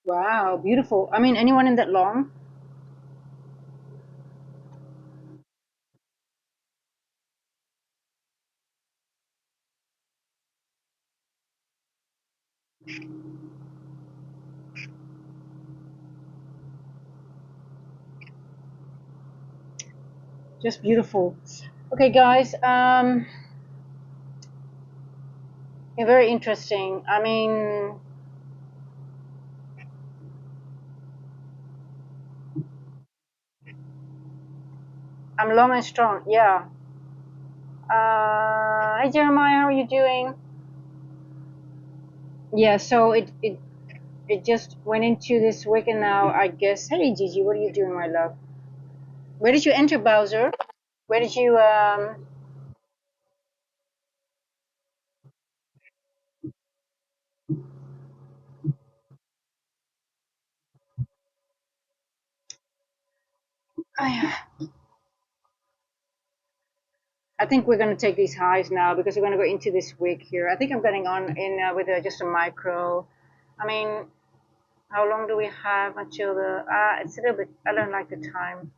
Wow, beautiful. I mean, anyone in that long? Just beautiful. Okay, guys. Yeah, very interesting. I mean, I'm long and strong. Yeah. Hi Jeremiah, how are you doing? Yeah. So it just went into this week, and now I guess. Hey Gigi, what are you doing, my love? Where did you enter, Bowser? Where did you I I think we're going to take these highs now because we're going to go into this week here. I think I'm getting on in with just a micro. I mean, how long do we have until the? It's a little bit. I don't like the time.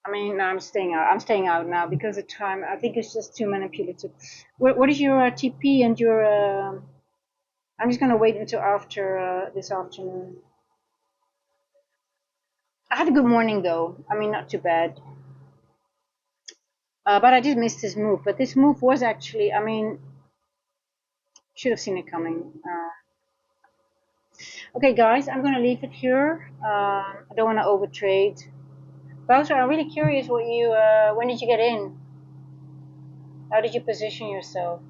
I mean, no, I'm staying out. I'm staying out now because the time. I think it's just too manipulative. What is your TP and your? I'm just going to wait until after this afternoon. I had a good morning though. I mean, not too bad. But I did miss this move. But this move was actually, I mean, should have seen it coming. Okay, guys, I'm going to leave it here. I don't want to overtrade. Bowser, I'm really curious what you, when did you get in? How did you position yourself?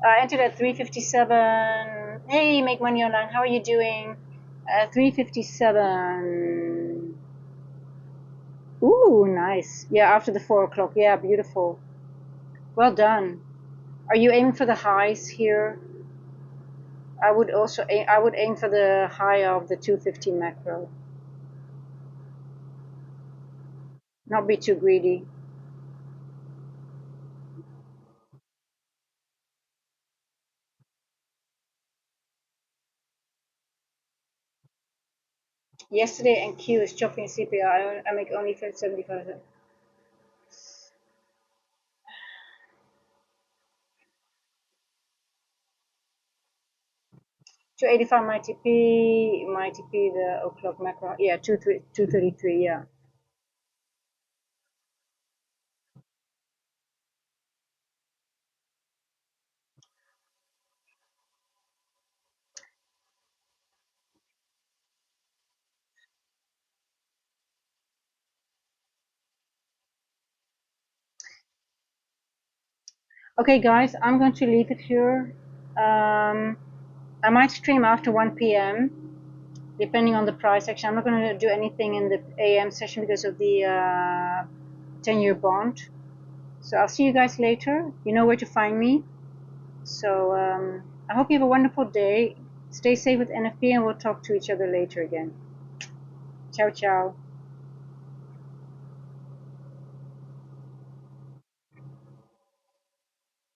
I entered at 357. Hey, Make Money Online, how are you doing? 357. Ooh, nice. Yeah, after the 4 o'clock. Yeah, beautiful. Well done. Are you aiming for the highs here? I would also I would aim for the high of the 250 macro. Not be too greedy. Yesterday and Q is chopping CPI. I make only 75. 285 my TP, the o'clock macro. Yeah, 233. Yeah. Okay, guys, I'm going to leave it here. I might stream after 1 p.m. depending on the price action. I'm not going to do anything in the AM session because of the 10-year bond. So I'll see you guys later. You know where to find me. So I hope you have a wonderful day. Stay safe with NFP, and we'll talk to each other later again. Ciao, ciao.